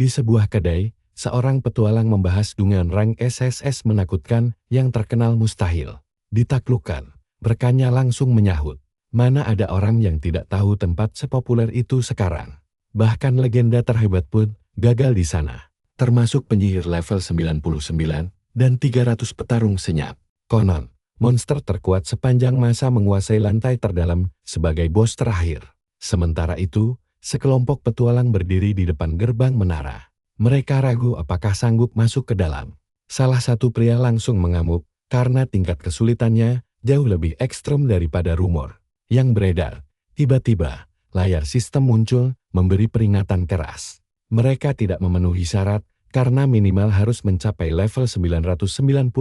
Di sebuah kedai, seorang petualang membahas dengan rank SSS menakutkan yang terkenal mustahil ditaklukkan. Rekannya langsung menyahut, mana ada orang yang tidak tahu tempat sepopuler itu sekarang. Bahkan legenda terhebat pun gagal di sana. Termasuk penyihir level 99 dan 300 petarung senyap. Konon, monster terkuat sepanjang masa menguasai lantai terdalam sebagai bos terakhir. Sementara itu, sekelompok petualang berdiri di depan gerbang menara. Mereka ragu apakah sanggup masuk ke dalam. Salah satu pria langsung mengamuk karena tingkat kesulitannya jauh lebih ekstrem daripada rumor yang beredar. Tiba-tiba, layar sistem muncul memberi peringatan keras. Mereka tidak memenuhi syarat karena minimal harus mencapai level 999.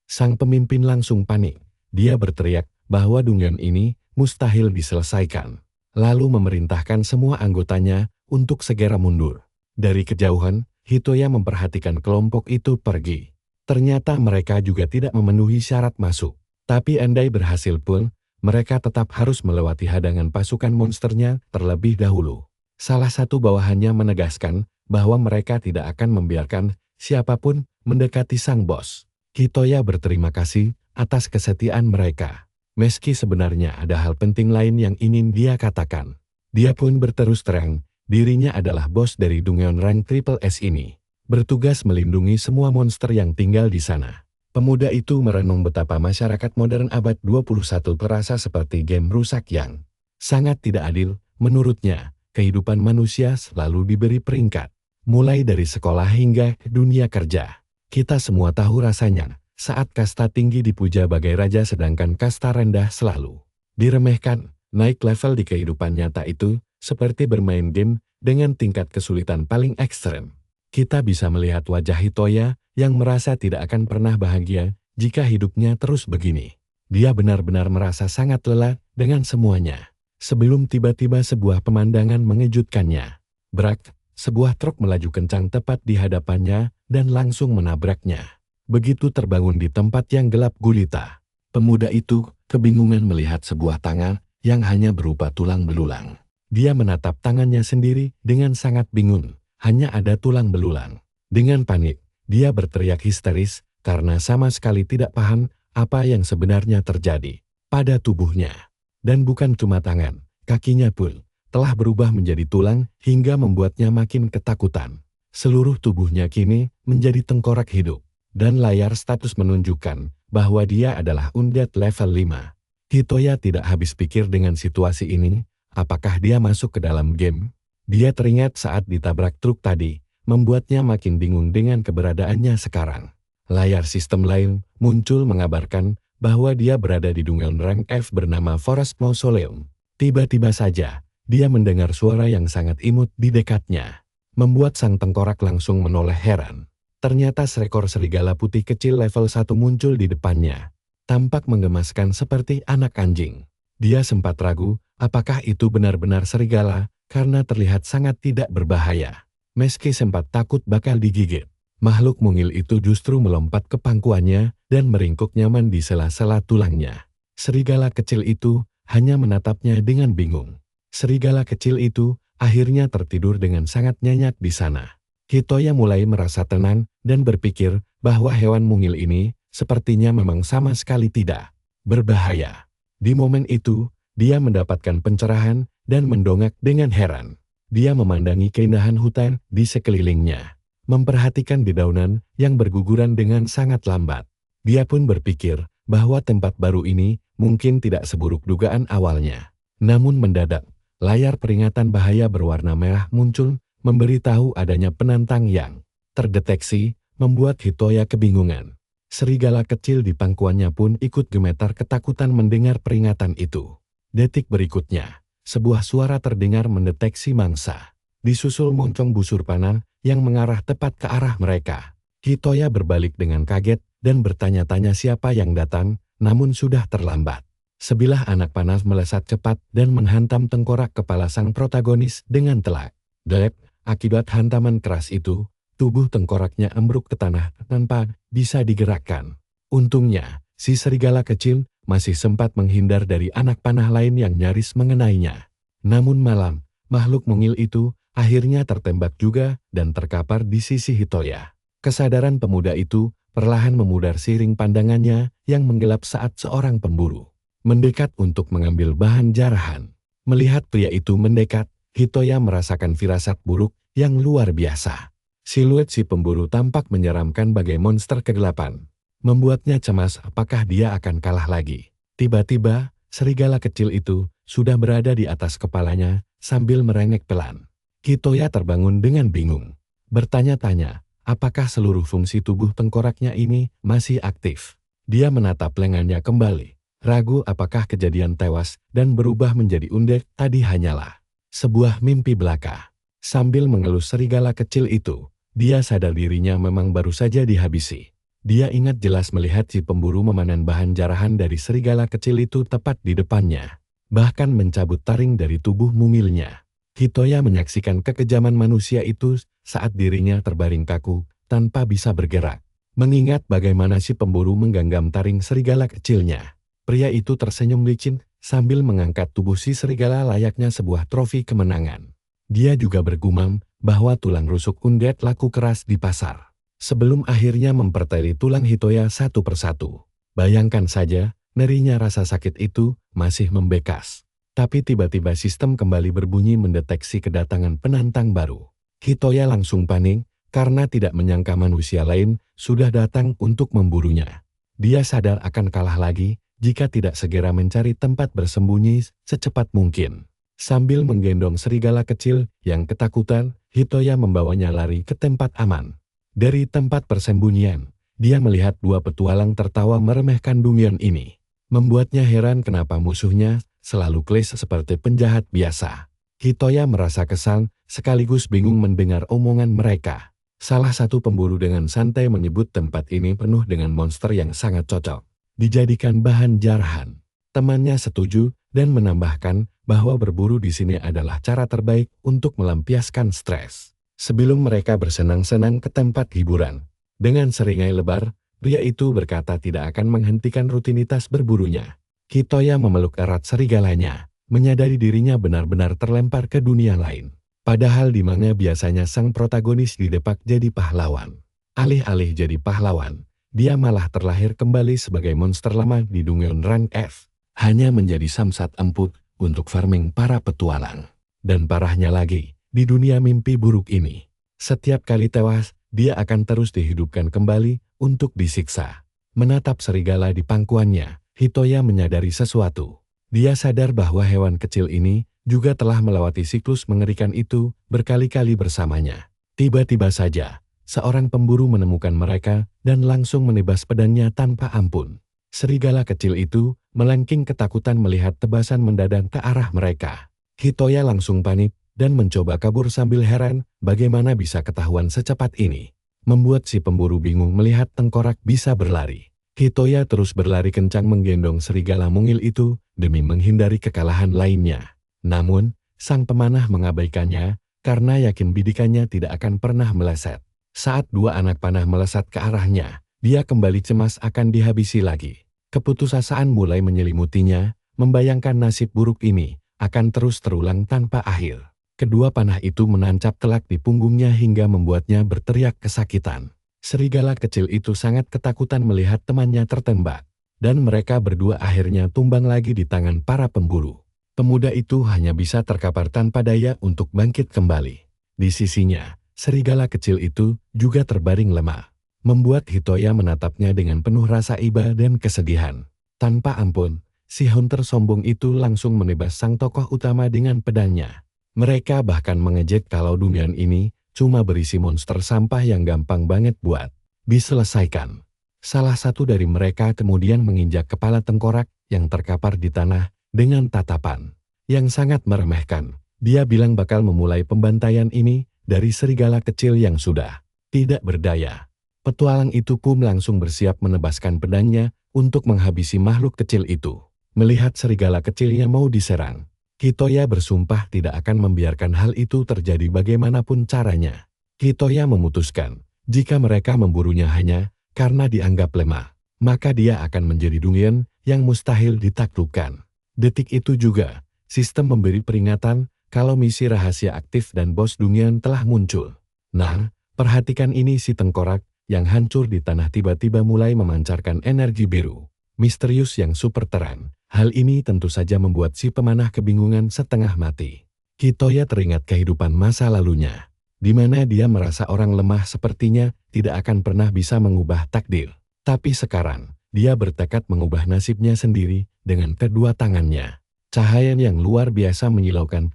Sang pemimpin langsung panik. Dia berteriak bahwa dungeon ini mustahil diselesaikan. Lalu memerintahkan semua anggotanya untuk segera mundur. Dari kejauhan, Hitoya memperhatikan kelompok itu pergi. Ternyata mereka juga tidak memenuhi syarat masuk. Tapi andai berhasil pun, mereka tetap harus melewati hadangan pasukan monsternya terlebih dahulu. Salah satu bawahannya menegaskan bahwa mereka tidak akan membiarkan siapapun mendekati sang bos. Hitoya berterima kasih atas kesetiaan mereka. Meski sebenarnya ada hal penting lain yang ingin dia katakan. Dia pun berterus terang, dirinya adalah bos dari dungeon rank Triple S ini. Bertugas melindungi semua monster yang tinggal di sana. Pemuda itu merenung betapa masyarakat modern abad 21 terasa seperti game rusak yang sangat tidak adil. Menurutnya, kehidupan manusia selalu diberi peringkat. Mulai dari sekolah hingga dunia kerja. Kita semua tahu rasanya saat kasta tinggi dipuja bagai raja sedangkan kasta rendah selalu diremehkan. Naik level di kehidupan nyata itu seperti bermain game dengan tingkat kesulitan paling ekstrem. Kita bisa melihat wajah Hitoya yang merasa tidak akan pernah bahagia jika hidupnya terus begini. Dia benar-benar merasa sangat lelah dengan semuanya. Sebelum tiba-tiba sebuah pemandangan mengejutkannya. Brak, sebuah truk melaju kencang tepat di hadapannya dan langsung menabraknya. Begitu terbangun di tempat yang gelap gulita, pemuda itu kebingungan melihat sebuah tangan yang hanya berupa tulang belulang. Dia menatap tangannya sendiri dengan sangat bingung, hanya ada tulang belulang. Dengan panik, dia berteriak histeris karena sama sekali tidak paham apa yang sebenarnya terjadi pada tubuhnya. Dan bukan cuma tangan, kakinya pun telah berubah menjadi tulang hingga membuatnya makin ketakutan. Seluruh tubuhnya kini menjadi tengkorak hidup. Dan layar status menunjukkan bahwa dia adalah undead level 5. Hitoya tidak habis pikir dengan situasi ini, apakah dia masuk ke dalam game? Dia teringat saat ditabrak truk tadi, membuatnya makin bingung dengan keberadaannya sekarang. Layar sistem lain muncul mengabarkan bahwa dia berada di dungeon rank F bernama Forest Mausoleum. Tiba-tiba saja, dia mendengar suara yang sangat imut di dekatnya, membuat sang tengkorak langsung menoleh heran. Ternyata seekor serigala putih kecil level 1 muncul di depannya. Tampak menggemaskan seperti anak anjing. Dia sempat ragu, apakah itu benar-benar serigala, karena terlihat sangat tidak berbahaya. Meski sempat takut bakal digigit, makhluk mungil itu justru melompat ke pangkuannya dan meringkuk nyaman di sela-sela tulangnya. Serigala kecil itu hanya menatapnya dengan bingung. Serigala kecil itu akhirnya tertidur dengan sangat nyenyak di sana. Hitoya mulai merasa tenang dan berpikir bahwa hewan mungil ini sepertinya memang sama sekali tidak berbahaya. Di momen itu, dia mendapatkan pencerahan dan mendongak dengan heran. Dia memandangi keindahan hutan di sekelilingnya, memperhatikan dedaunan yang berguguran dengan sangat lambat. Dia pun berpikir bahwa tempat baru ini mungkin tidak seburuk dugaan awalnya. Namun mendadak, layar peringatan bahaya berwarna merah muncul, memberitahu adanya penantang yang terdeteksi, membuat Hitoya kebingungan. Serigala kecil di pangkuannya pun ikut gemetar ketakutan mendengar peringatan itu. Detik berikutnya, sebuah suara terdengar mendeteksi mangsa. Disusul moncong busur panah yang mengarah tepat ke arah mereka. Hitoya berbalik dengan kaget dan bertanya-tanya siapa yang datang, namun sudah terlambat. Sebilah anak panah melesat cepat dan menghantam tengkorak kepala sang protagonis dengan telak. Dek. Akibat hantaman keras itu, tubuh tengkoraknya ambruk ke tanah tanpa bisa digerakkan. Untungnya, si serigala kecil masih sempat menghindar dari anak panah lain yang nyaris mengenainya. Namun malam, makhluk mungil itu akhirnya tertembak juga dan terkapar di sisi Hitoya. Kesadaran pemuda itu perlahan memudar seiring pandangannya yang menggelap saat seorang pemburu mendekat untuk mengambil bahan jarahan. Melihat pria itu mendekat, Hitoya merasakan firasat buruk yang luar biasa. Siluet si pemburu tampak menyeramkan bagai monster kegelapan. Membuatnya cemas apakah dia akan kalah lagi. Tiba-tiba, serigala kecil itu sudah berada di atas kepalanya sambil merengek pelan. Hitoya terbangun dengan bingung. Bertanya-tanya, apakah seluruh fungsi tubuh tengkoraknya ini masih aktif? Dia menatap lengannya kembali. Ragu apakah kejadian tewas dan berubah menjadi undek tadi hanyalah sebuah mimpi belaka. Sambil mengelus serigala kecil itu, dia sadar dirinya memang baru saja dihabisi. Dia ingat jelas melihat si pemburu memanen bahan jarahan dari serigala kecil itu tepat di depannya. Bahkan mencabut taring dari tubuh mumilnya. Hitoya menyaksikan kekejaman manusia itu saat dirinya terbaring kaku tanpa bisa bergerak. Mengingat bagaimana si pemburu menggenggam taring serigala kecilnya. Pria itu tersenyum licin sambil mengangkat tubuh si serigala layaknya sebuah trofi kemenangan. Dia juga bergumam bahwa tulang rusuk undead laku keras di pasar. Sebelum akhirnya memperteri tulang Hitoya satu persatu. Bayangkan saja, nyerinya rasa sakit itu masih membekas. Tapi tiba-tiba sistem kembali berbunyi mendeteksi kedatangan penantang baru. Hitoya langsung panik karena tidak menyangka manusia lain sudah datang untuk memburunya. Dia sadar akan kalah lagi jika tidak segera mencari tempat bersembunyi secepat mungkin. Sambil menggendong serigala kecil yang ketakutan, Hitoya membawanya lari ke tempat aman. Dari tempat persembunyian, dia melihat dua petualang tertawa meremehkan Dungeon ini. Membuatnya heran kenapa musuhnya selalu kelis seperti penjahat biasa. Hitoya merasa kesal, sekaligus bingung mendengar omongan mereka. Salah satu pemburu dengan santai menyebut tempat ini penuh dengan monster yang sangat cocok dijadikan bahan jarahan. Temannya setuju dan menambahkan bahwa berburu di sini adalah cara terbaik untuk melampiaskan stres. Sebelum mereka bersenang-senang ke tempat hiburan, dengan seringai lebar, pria itu berkata tidak akan menghentikan rutinitas berburunya. Hitoya memeluk erat serigalanya, menyadari dirinya benar-benar terlempar ke dunia lain. Padahal di mana biasanya sang protagonis didepak jadi pahlawan. Alih-alih jadi pahlawan, dia malah terlahir kembali sebagai monster lama di Dungeon Rank F. Hanya menjadi samsat empuk untuk farming para petualang. Dan parahnya lagi, di dunia mimpi buruk ini, setiap kali tewas, dia akan terus dihidupkan kembali untuk disiksa. Menatap serigala di pangkuannya, Hitoya menyadari sesuatu. Dia sadar bahwa hewan kecil ini juga telah melewati siklus mengerikan itu berkali-kali bersamanya. Tiba-tiba saja, seorang pemburu menemukan mereka dan langsung menebas pedangnya tanpa ampun. Serigala kecil itu melengking ketakutan melihat tebasan mendadak ke arah mereka. Hitoya langsung panik dan mencoba kabur sambil heran bagaimana bisa ketahuan secepat ini. Membuat si pemburu bingung melihat tengkorak bisa berlari. Hitoya terus berlari kencang menggendong serigala mungil itu demi menghindari kekalahan lainnya. Namun, sang pemanah mengabaikannya karena yakin bidikannya tidak akan pernah meleset. Saat dua anak panah melesat ke arahnya, dia kembali cemas akan dihabisi lagi. Keputusasaan mulai menyelimutinya, membayangkan nasib buruk ini akan terus terulang tanpa akhir. Kedua panah itu menancap telak di punggungnya hingga membuatnya berteriak kesakitan. Serigala kecil itu sangat ketakutan melihat temannya tertembak, dan mereka berdua akhirnya tumbang lagi di tangan para pemburu. Pemuda itu hanya bisa terkapar tanpa daya untuk bangkit kembali. Di sisinya, serigala kecil itu juga terbaring lemah, membuat Hitoya menatapnya dengan penuh rasa iba dan kesedihan. Tanpa ampun, si hunter sombong itu langsung menebas sang tokoh utama dengan pedangnya. Mereka bahkan mengejek kalau dunia ini cuma berisi monster sampah yang gampang banget buat diselesaikan. Salah satu dari mereka kemudian menginjak kepala tengkorak yang terkapar di tanah dengan tatapan yang sangat meremehkan. Dia bilang bakal memulai pembantaian ini dari serigala kecil yang sudah tidak berdaya. Petualang itu pun langsung bersiap menebaskan pedangnya untuk menghabisi makhluk kecil itu. Melihat serigala kecilnya mau diserang, Hitoya bersumpah tidak akan membiarkan hal itu terjadi bagaimanapun caranya. Hitoya memutuskan, jika mereka memburunya hanya karena dianggap lemah, maka dia akan menjadi dungeon yang mustahil ditaklukkan. Detik itu juga, sistem memberi peringatan kalau misi rahasia aktif dan bos Dungeon telah muncul. Nah, perhatikan ini, si tengkorak yang hancur di tanah tiba-tiba mulai memancarkan energi biru misterius yang super terang. Hal ini tentu saja membuat si pemanah kebingungan setengah mati. Hitoya teringat kehidupan masa lalunya, di mana dia merasa orang lemah sepertinya tidak akan pernah bisa mengubah takdir. Tapi sekarang, dia bertekad mengubah nasibnya sendiri dengan kedua tangannya. Cahaya yang luar biasa menyilaukan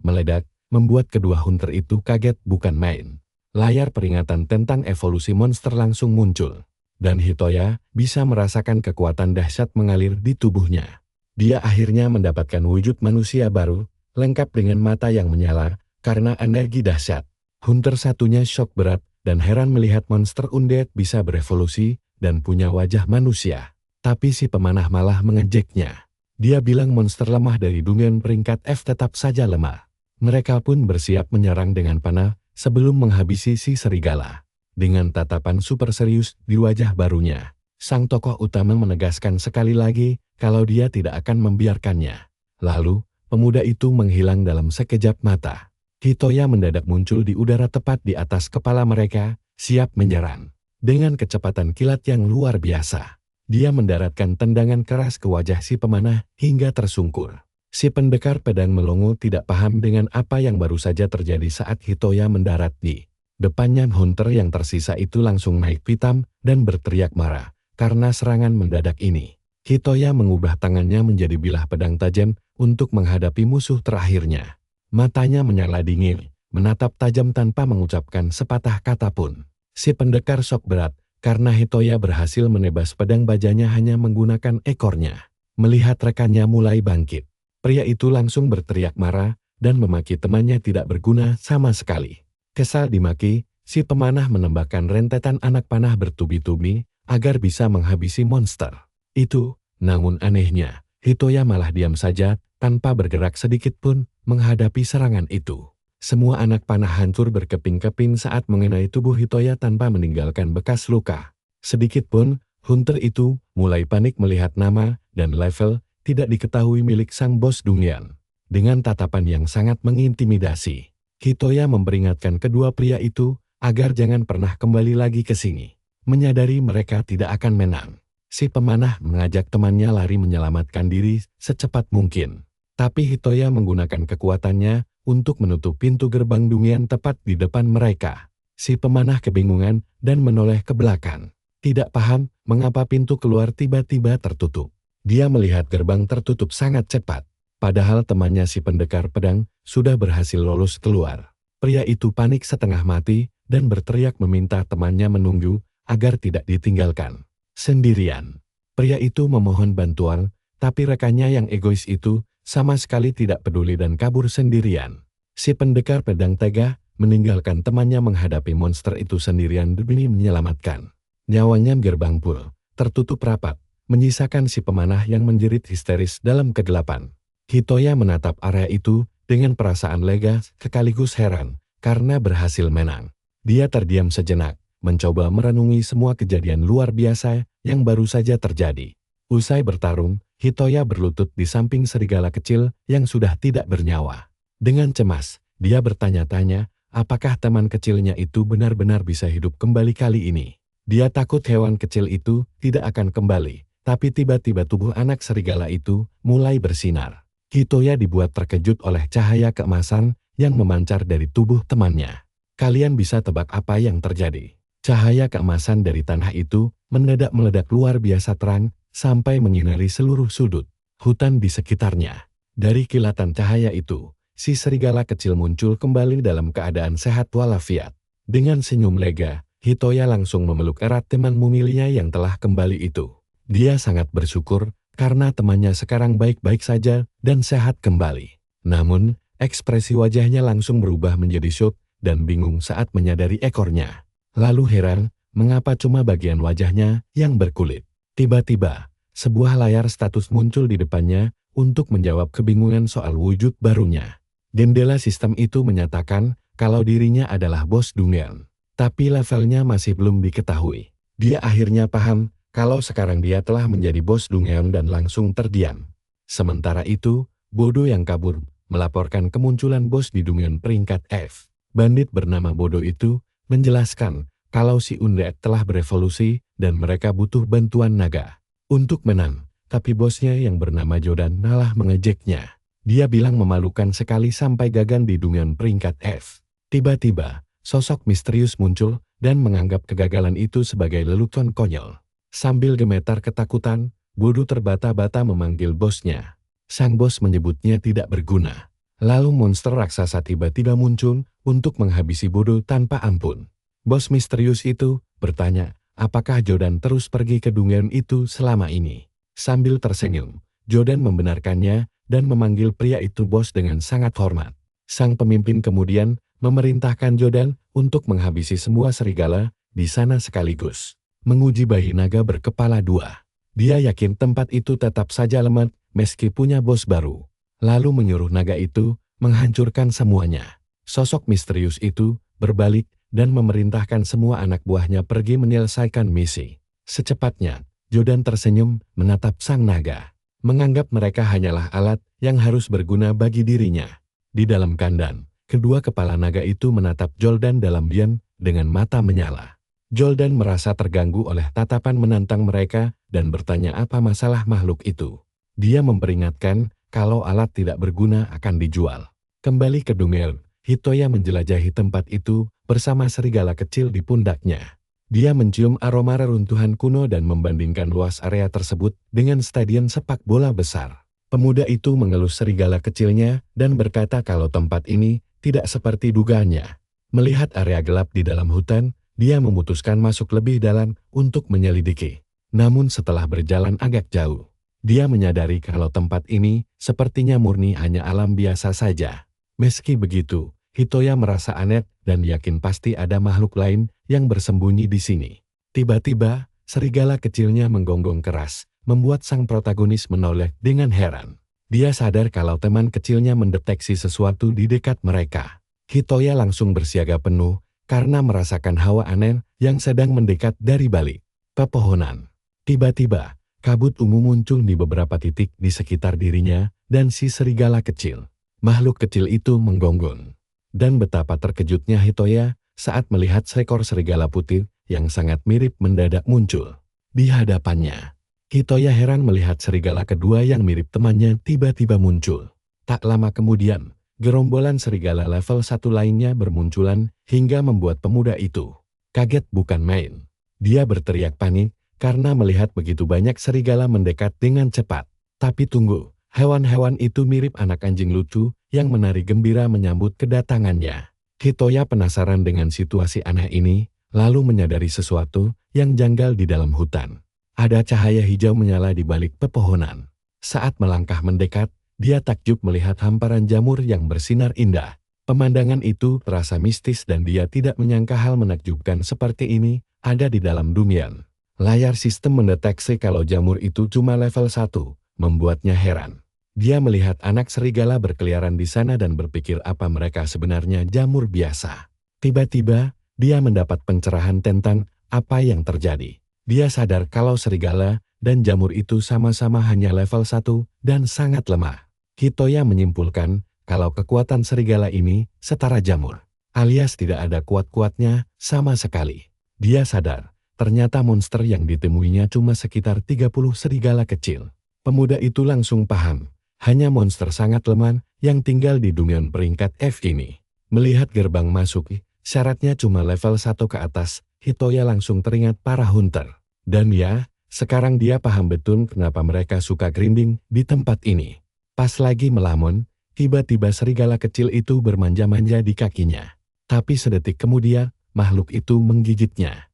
meledak, membuat kedua hunter itu kaget bukan main. Layar peringatan tentang evolusi monster langsung muncul, dan Hitoya bisa merasakan kekuatan dahsyat mengalir di tubuhnya. Dia akhirnya mendapatkan wujud manusia baru, lengkap dengan mata yang menyala karena energi dahsyat. Hunter satunya syok berat dan heran melihat monster undead bisa berevolusi dan punya wajah manusia. Tapi si pemanah malah mengejeknya. Dia bilang monster lemah dari Dungeon peringkat F tetap saja lemah. Mereka pun bersiap menyerang dengan panah sebelum menghabisi si serigala. Dengan tatapan super serius di wajah barunya, sang tokoh utama menegaskan sekali lagi kalau dia tidak akan membiarkannya. Lalu, pemuda itu menghilang dalam sekejap mata. Hitoya mendadak muncul di udara tepat di atas kepala mereka, siap menyerang. Dengan kecepatan kilat yang luar biasa, dia mendaratkan tendangan keras ke wajah si pemanah hingga tersungkur. Si pendekar pedang melongo tidak paham dengan apa yang baru saja terjadi saat Hitoya mendarat di depannya. Hunter yang tersisa itu langsung naik pitam dan berteriak marah karena serangan mendadak ini. Hitoya mengubah tangannya menjadi bilah pedang tajam untuk menghadapi musuh terakhirnya. Matanya menyala dingin, menatap tajam tanpa mengucapkan sepatah kata pun. Si pendekar shock berat karena Hitoya berhasil menebas pedang bajanya hanya menggunakan ekornya. Melihat rekannya mulai bangkit, pria itu langsung berteriak marah dan memaki temannya tidak berguna sama sekali. Kesal dimaki, si pemanah menembakkan rentetan anak panah bertubi-tubi agar bisa menghabisi monster itu. Namun anehnya, Hitoya malah diam saja tanpa bergerak sedikit pun menghadapi serangan itu. Semua anak panah hancur berkeping-keping saat mengenai tubuh Hitoya tanpa meninggalkan bekas luka. Sedikit pun, hunter itu mulai panik melihat nama dan level tidak diketahui milik sang bos Dungeon. Dengan tatapan yang sangat mengintimidasi, Hitoya memperingatkan kedua pria itu agar jangan pernah kembali lagi ke sini. Menyadari mereka tidak akan menang, si pemanah mengajak temannya lari menyelamatkan diri secepat mungkin. Tapi Hitoya menggunakan kekuatannya untuk menutup pintu gerbang Dungeon tepat di depan mereka. Si pemanah kebingungan dan menoleh ke belakang. Tidak paham mengapa pintu keluar tiba-tiba tertutup. Dia melihat gerbang tertutup sangat cepat, padahal temannya si pendekar pedang sudah berhasil lolos keluar. Pria itu panik setengah mati dan berteriak meminta temannya menunggu agar tidak ditinggalkan sendirian. Pria itu memohon bantuan, tapi rekannya yang egois itu sama sekali tidak peduli dan kabur sendirian. Si pendekar pedang tega meninggalkan temannya menghadapi monster itu sendirian demi menyelamatkan nyawanya. Gerbang pul tertutup rapat, menyisakan si pemanah yang menjerit histeris dalam kegelapan. Hitoya menatap area itu dengan perasaan lega sekaligus heran karena berhasil menang. Dia terdiam sejenak, mencoba merenungi semua kejadian luar biasa yang baru saja terjadi. Usai bertarung, Hitoya berlutut di samping serigala kecil yang sudah tidak bernyawa. Dengan cemas, dia bertanya-tanya, apakah teman kecilnya itu benar-benar bisa hidup kembali kali ini. Dia takut hewan kecil itu tidak akan kembali, tapi tiba-tiba tubuh anak serigala itu mulai bersinar. Hitoya dibuat terkejut oleh cahaya keemasan yang memancar dari tubuh temannya. Kalian bisa tebak apa yang terjadi? Cahaya keemasan dari tanah itu mendadak meledak luar biasa terang, sampai menyinari seluruh sudut hutan di sekitarnya. Dari kilatan cahaya itu, si serigala kecil muncul kembali dalam keadaan sehat walafiat. Dengan senyum lega, Hitoya langsung memeluk erat teman mumilnya yang telah kembali itu. Dia sangat bersyukur karena temannya sekarang baik-baik saja dan sehat kembali. Namun, ekspresi wajahnya langsung berubah menjadi syok dan bingung saat menyadari ekornya. Lalu heran, mengapa cuma bagian wajahnya yang berkulit. Tiba-tiba, sebuah layar status muncul di depannya untuk menjawab kebingungan soal wujud barunya. Jendela sistem itu menyatakan kalau dirinya adalah bos Dungeon, tapi levelnya masih belum diketahui. Dia akhirnya paham kalau sekarang dia telah menjadi bos Dungeon dan langsung terdiam. Sementara itu, bodoh yang kabur melaporkan kemunculan bos di Dungeon peringkat F. Bandit bernama Bodo itu menjelaskan kalau si Undead telah berevolusi dan mereka butuh bantuan naga untuk menang. Tapi bosnya yang bernama Jordan malah mengejeknya. Dia bilang memalukan sekali sampai gagal di Dungeon peringkat F. Tiba-tiba, sosok misterius muncul dan menganggap kegagalan itu sebagai lelucon konyol. Sambil gemetar ketakutan, Bodo terbata-bata memanggil bosnya. Sang bos menyebutnya tidak berguna. Lalu monster raksasa tiba-tiba muncul untuk menghabisi Bodo tanpa ampun. Bos misterius itu bertanya, apakah Jordan terus pergi ke dungeon itu selama ini? Sambil tersenyum, Jordan membenarkannya dan memanggil pria itu bos dengan sangat hormat. Sang pemimpin kemudian memerintahkan Jordan untuk menghabisi semua serigala di sana sekaligus. Menguji bayi naga berkepala dua. Dia yakin tempat itu tetap saja lemah meski punya bos baru. Lalu menyuruh naga itu menghancurkan semuanya. Sosok misterius itu berbalik dan memerintahkan semua anak buahnya pergi menyelesaikan misi. Secepatnya, Jordan tersenyum menatap sang naga, menganggap mereka hanyalah alat yang harus berguna bagi dirinya. Di dalam kandang, kedua kepala naga itu menatap Jordan dalam diam dengan mata menyala. Jordan merasa terganggu oleh tatapan menantang mereka dan bertanya apa masalah makhluk itu. Dia memperingatkan kalau alat tidak berguna akan dijual. Kembali ke dungeon, Hitoya menjelajahi tempat itu bersama serigala kecil di pundaknya. Dia mencium aroma reruntuhan kuno dan membandingkan luas area tersebut dengan stadion sepak bola besar. Pemuda itu mengelus serigala kecilnya dan berkata kalau tempat ini tidak seperti dugaannya. Melihat area gelap di dalam hutan, dia memutuskan masuk lebih dalam untuk menyelidiki. Namun setelah berjalan agak jauh, dia menyadari kalau tempat ini sepertinya murni hanya alam biasa saja. Meski begitu, Hitoya merasa aneh dan yakin pasti ada makhluk lain yang bersembunyi di sini. Tiba-tiba, serigala kecilnya menggonggong keras, membuat sang protagonis menoleh dengan heran. Dia sadar kalau teman kecilnya mendeteksi sesuatu di dekat mereka. Hitoya langsung bersiaga penuh karena merasakan hawa aneh yang sedang mendekat dari balik pepohonan. Tiba-tiba, kabut ungu muncul di beberapa titik di sekitar dirinya dan si serigala kecil. Makhluk kecil itu menggonggong. Dan betapa terkejutnya Hitoya saat melihat seekor serigala putih yang sangat mirip mendadak muncul di hadapannya. Hitoya heran melihat serigala kedua yang mirip temannya tiba-tiba muncul. Tak lama kemudian, gerombolan serigala level 1 lainnya bermunculan hingga membuat pemuda itu kaget bukan main. Dia berteriak panik karena melihat begitu banyak serigala mendekat dengan cepat. Tapi tunggu, hewan-hewan itu mirip anak anjing lucu yang menari gembira menyambut kedatangannya. Hitoya penasaran dengan situasi aneh ini, lalu menyadari sesuatu yang janggal di dalam hutan. Ada cahaya hijau menyala di balik pepohonan. Saat melangkah mendekat, dia takjub melihat hamparan jamur yang bersinar indah. Pemandangan itu terasa mistis dan dia tidak menyangka hal menakjubkan seperti ini ada di dalam dungeon. Layar sistem mendeteksi kalau jamur itu cuma level 1, membuatnya heran. Dia melihat anak serigala berkeliaran di sana dan berpikir apa mereka sebenarnya jamur biasa. Tiba-tiba, dia mendapat pencerahan tentang apa yang terjadi. Dia sadar kalau serigala dan jamur itu sama-sama hanya level 1 dan sangat lemah. Hitoya menyimpulkan kalau kekuatan serigala ini setara jamur, alias tidak ada kuat-kuatnya sama sekali. Dia sadar, ternyata monster yang ditemuinya cuma sekitar 30 serigala kecil. Pemuda itu langsung paham. Hanya monster sangat lemah yang tinggal di dungeon peringkat F ini. Melihat gerbang masuk, syaratnya cuma level 1 ke atas, Hitoya langsung teringat para hunter. Dan ya, sekarang dia paham betul kenapa mereka suka grinding di tempat ini. Pas lagi melamun, tiba-tiba serigala kecil itu bermanja-manja di kakinya. Tapi sedetik kemudian, makhluk itu menggigitnya.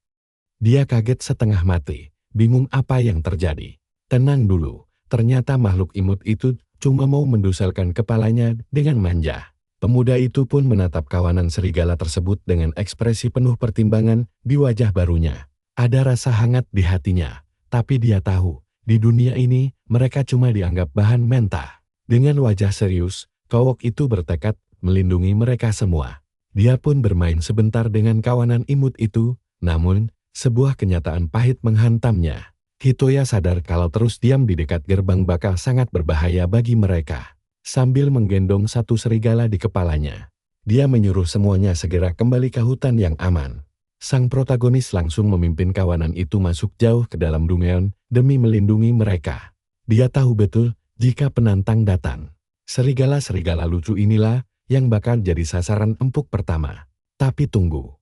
Dia kaget setengah mati, bingung apa yang terjadi. Tenang dulu, ternyata makhluk imut itu cuma mau menduselkan kepalanya dengan manja. Pemuda itu pun menatap kawanan serigala tersebut dengan ekspresi penuh pertimbangan di wajah barunya. Ada rasa hangat di hatinya, tapi dia tahu, di dunia ini mereka cuma dianggap bahan mentah. Dengan wajah serius, cowok itu bertekad melindungi mereka semua. Dia pun bermain sebentar dengan kawanan imut itu, namun sebuah kenyataan pahit menghantamnya. Hitoya sadar kalau terus diam di dekat gerbang bakal sangat berbahaya bagi mereka. sambil menggendong satu serigala di kepalanya. Dia menyuruh semuanya segera kembali ke hutan yang aman. Sang protagonis langsung memimpin kawanan itu masuk jauh ke dalam Dungeon demi melindungi mereka. Dia tahu betul jika penantang datang, serigala-serigala lucu inilah yang bakal jadi sasaran empuk pertama. Tapi tunggu.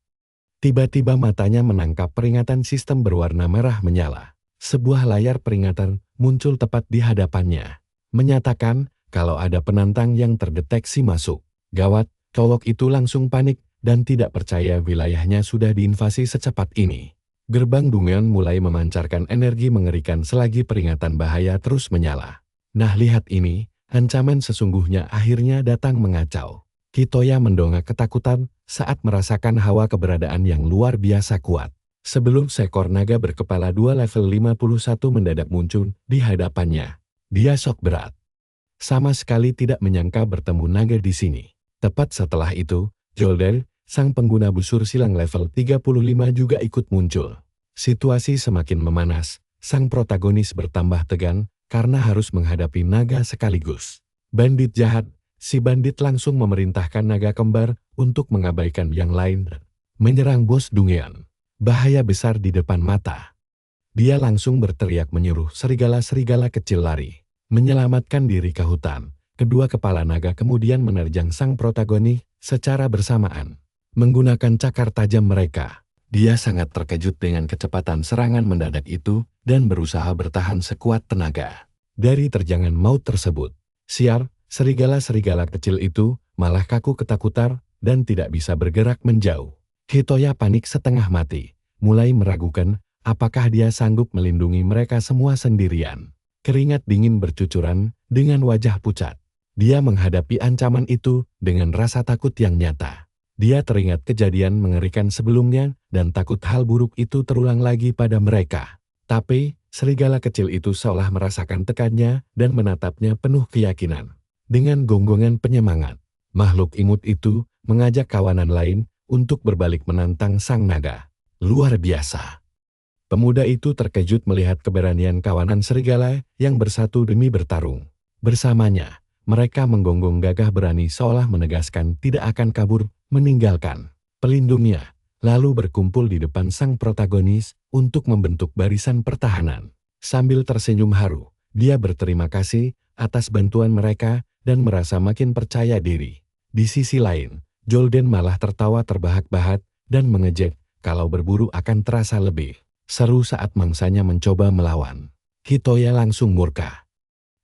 Tiba-tiba matanya menangkap peringatan sistem berwarna merah menyala. Sebuah layar peringatan muncul tepat di hadapannya, menyatakan kalau ada penantang yang terdeteksi masuk. Gawat, cowok itu langsung panik dan tidak percaya wilayahnya sudah diinvasi secepat ini. Gerbang Dungeon mulai memancarkan energi mengerikan selagi peringatan bahaya terus menyala. Nah, lihat ini, ancaman sesungguhnya akhirnya datang mengacau. Hitoya mendongak ketakutan saat merasakan hawa keberadaan yang luar biasa kuat. Sebelum seekor naga berkepala 2 level 51 mendadak muncul di hadapannya, dia shock berat. Sama sekali tidak menyangka bertemu naga di sini. Tepat setelah itu, Jolder, sang pengguna busur silang level 35 juga ikut muncul. Situasi semakin memanas, sang protagonis bertambah tegang karena harus menghadapi naga sekaligus. Bandit jahat, si bandit langsung memerintahkan naga kembar untuk mengabaikan yang lain, menyerang bos Dungeon. Bahaya besar di depan mata. Dia langsung berteriak menyuruh serigala-serigala kecil lari, menyelamatkan diri ke hutan. Kedua kepala naga kemudian menerjang sang protagonis secara bersamaan. Menggunakan cakar tajam mereka, dia sangat terkejut dengan kecepatan serangan mendadak itu dan berusaha bertahan sekuat tenaga dari terjangan maut tersebut. Sial, serigala-serigala kecil itu malah kaku ketakutan dan tidak bisa bergerak menjauh. Hitoya panik setengah mati, mulai meragukan apakah dia sanggup melindungi mereka semua sendirian. Keringat dingin bercucuran dengan wajah pucat. Dia menghadapi ancaman itu dengan rasa takut yang nyata. Dia teringat kejadian mengerikan sebelumnya dan takut hal buruk itu terulang lagi pada mereka. Tapi, serigala kecil itu seolah merasakan tekannya dan menatapnya penuh keyakinan. Dengan gonggongan penyemangat, makhluk imut itu mengajak kawanan lain untuk berbalik menantang sang naga. Luar biasa. Pemuda itu terkejut melihat keberanian kawanan serigala yang bersatu demi bertarung. Bersamanya, mereka menggonggong gagah berani seolah menegaskan tidak akan kabur, meninggalkan pelindungnya, lalu berkumpul di depan sang protagonis untuk membentuk barisan pertahanan. Sambil tersenyum haru, dia berterima kasih atas bantuan mereka dan merasa makin percaya diri. Di sisi lain, Jolden malah tertawa terbahak-bahak dan mengejek kalau berburu akan terasa lebih seru saat mangsanya mencoba melawan. Hitoya langsung murka.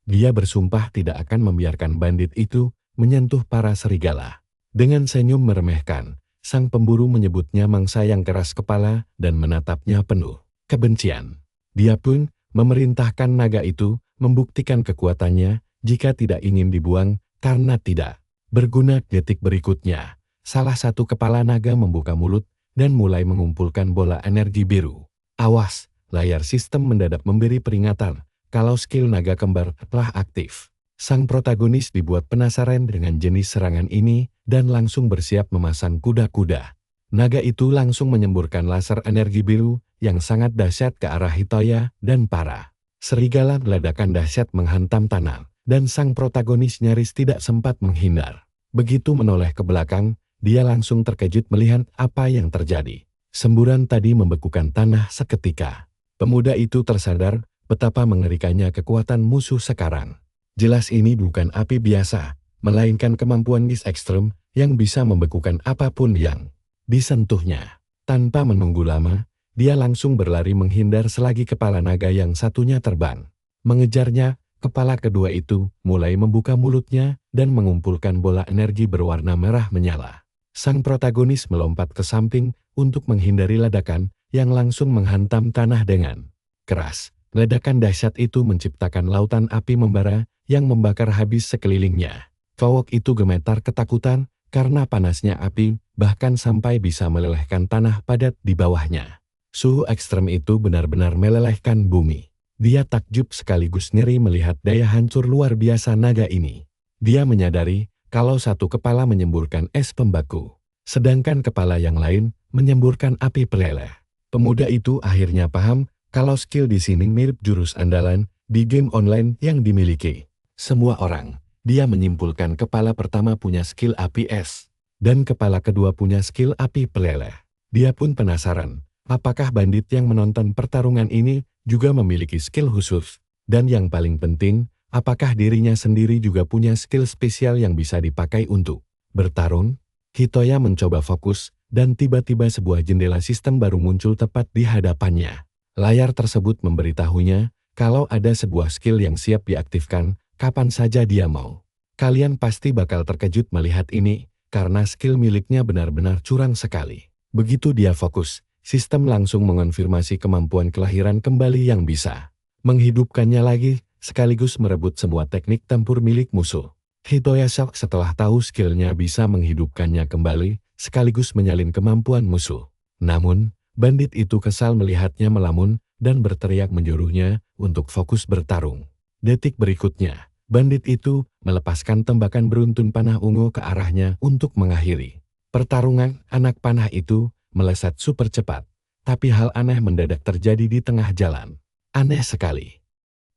Dia bersumpah tidak akan membiarkan bandit itu menyentuh para serigala. Dengan senyum meremehkan, sang pemburu menyebutnya mangsa yang keras kepala dan menatapnya penuh kebencian. Dia pun memerintahkan naga itu membuktikan kekuatannya jika tidak ingin dibuang karena tidak berguna. Detik berikutnya, salah satu kepala naga membuka mulut dan mulai mengumpulkan bola energi biru. Awas, layar sistem mendadak memberi peringatan kalau skill naga kembar telah aktif. Sang protagonis dibuat penasaran dengan jenis serangan ini dan langsung bersiap memasang kuda-kuda. Naga itu langsung menyemburkan laser energi biru yang sangat dahsyat ke arah Hitoya dan para serigala. Ledakan dahsyat menghantam tanah dan sang protagonis nyaris tidak sempat menghindar. Begitu menoleh ke belakang, dia langsung terkejut melihat apa yang terjadi. Semburan tadi membekukan tanah seketika. Pemuda itu tersadar betapa mengerikannya kekuatan musuh sekarang. Jelas ini bukan api biasa, melainkan kemampuan Geist ekstrem yang bisa membekukan apapun yang disentuhnya. Tanpa menunggu lama, dia langsung berlari menghindar selagi kepala naga yang satunya terbang. Mengejarnya, kepala kedua itu mulai membuka mulutnya dan mengumpulkan bola energi berwarna merah menyala. Sang protagonis melompat ke samping untuk menghindari ledakan yang langsung menghantam tanah dengan keras. Ledakan dahsyat itu menciptakan lautan api membara yang membakar habis sekelilingnya. Cowok itu gemetar ketakutan karena panasnya api bahkan sampai bisa melelehkan tanah padat di bawahnya. Suhu ekstrem itu benar-benar melelehkan bumi. Dia takjub sekaligus ngeri melihat daya hancur luar biasa naga ini. Dia menyadari kalau satu kepala menyemburkan es pembaku, sedangkan kepala yang lain menyemburkan api peleleh. Pemuda itu akhirnya paham kalau skill di sini mirip jurus andalan di game online yang dimiliki semua orang, Dia menyimpulkan kepala pertama punya skill api es, dan kepala kedua punya skill api peleleh. Dia pun penasaran, apakah bandit yang menonton pertarungan ini juga memiliki skill khusus, dan yang paling penting, apakah dirinya sendiri juga punya skill spesial yang bisa dipakai untuk bertarung? Hitoya mencoba fokus, dan tiba-tiba sebuah jendela sistem baru muncul tepat di hadapannya. Layar tersebut memberitahunya kalau ada sebuah skill yang siap diaktifkan kapan saja dia mau. Kalian pasti bakal terkejut melihat ini, karena skill miliknya benar-benar curang sekali. Begitu dia fokus, sistem langsung mengonfirmasi kemampuan kelahiran kembali yang bisa menghidupkannya lagi, sekaligus merebut semua teknik tempur milik musuh. Hitoya shock setelah tahu skillnya bisa menghidupkannya kembali, sekaligus menyalin kemampuan musuh. Namun, bandit itu kesal melihatnya melamun, dan berteriak menyuruhnya untuk fokus bertarung. Detik berikutnya, bandit itu melepaskan tembakan beruntun panah ungu ke arahnya untuk mengakhiri pertarungan. Anak panah itu melesat super cepat, tapi hal aneh mendadak terjadi di tengah jalan. Aneh sekali.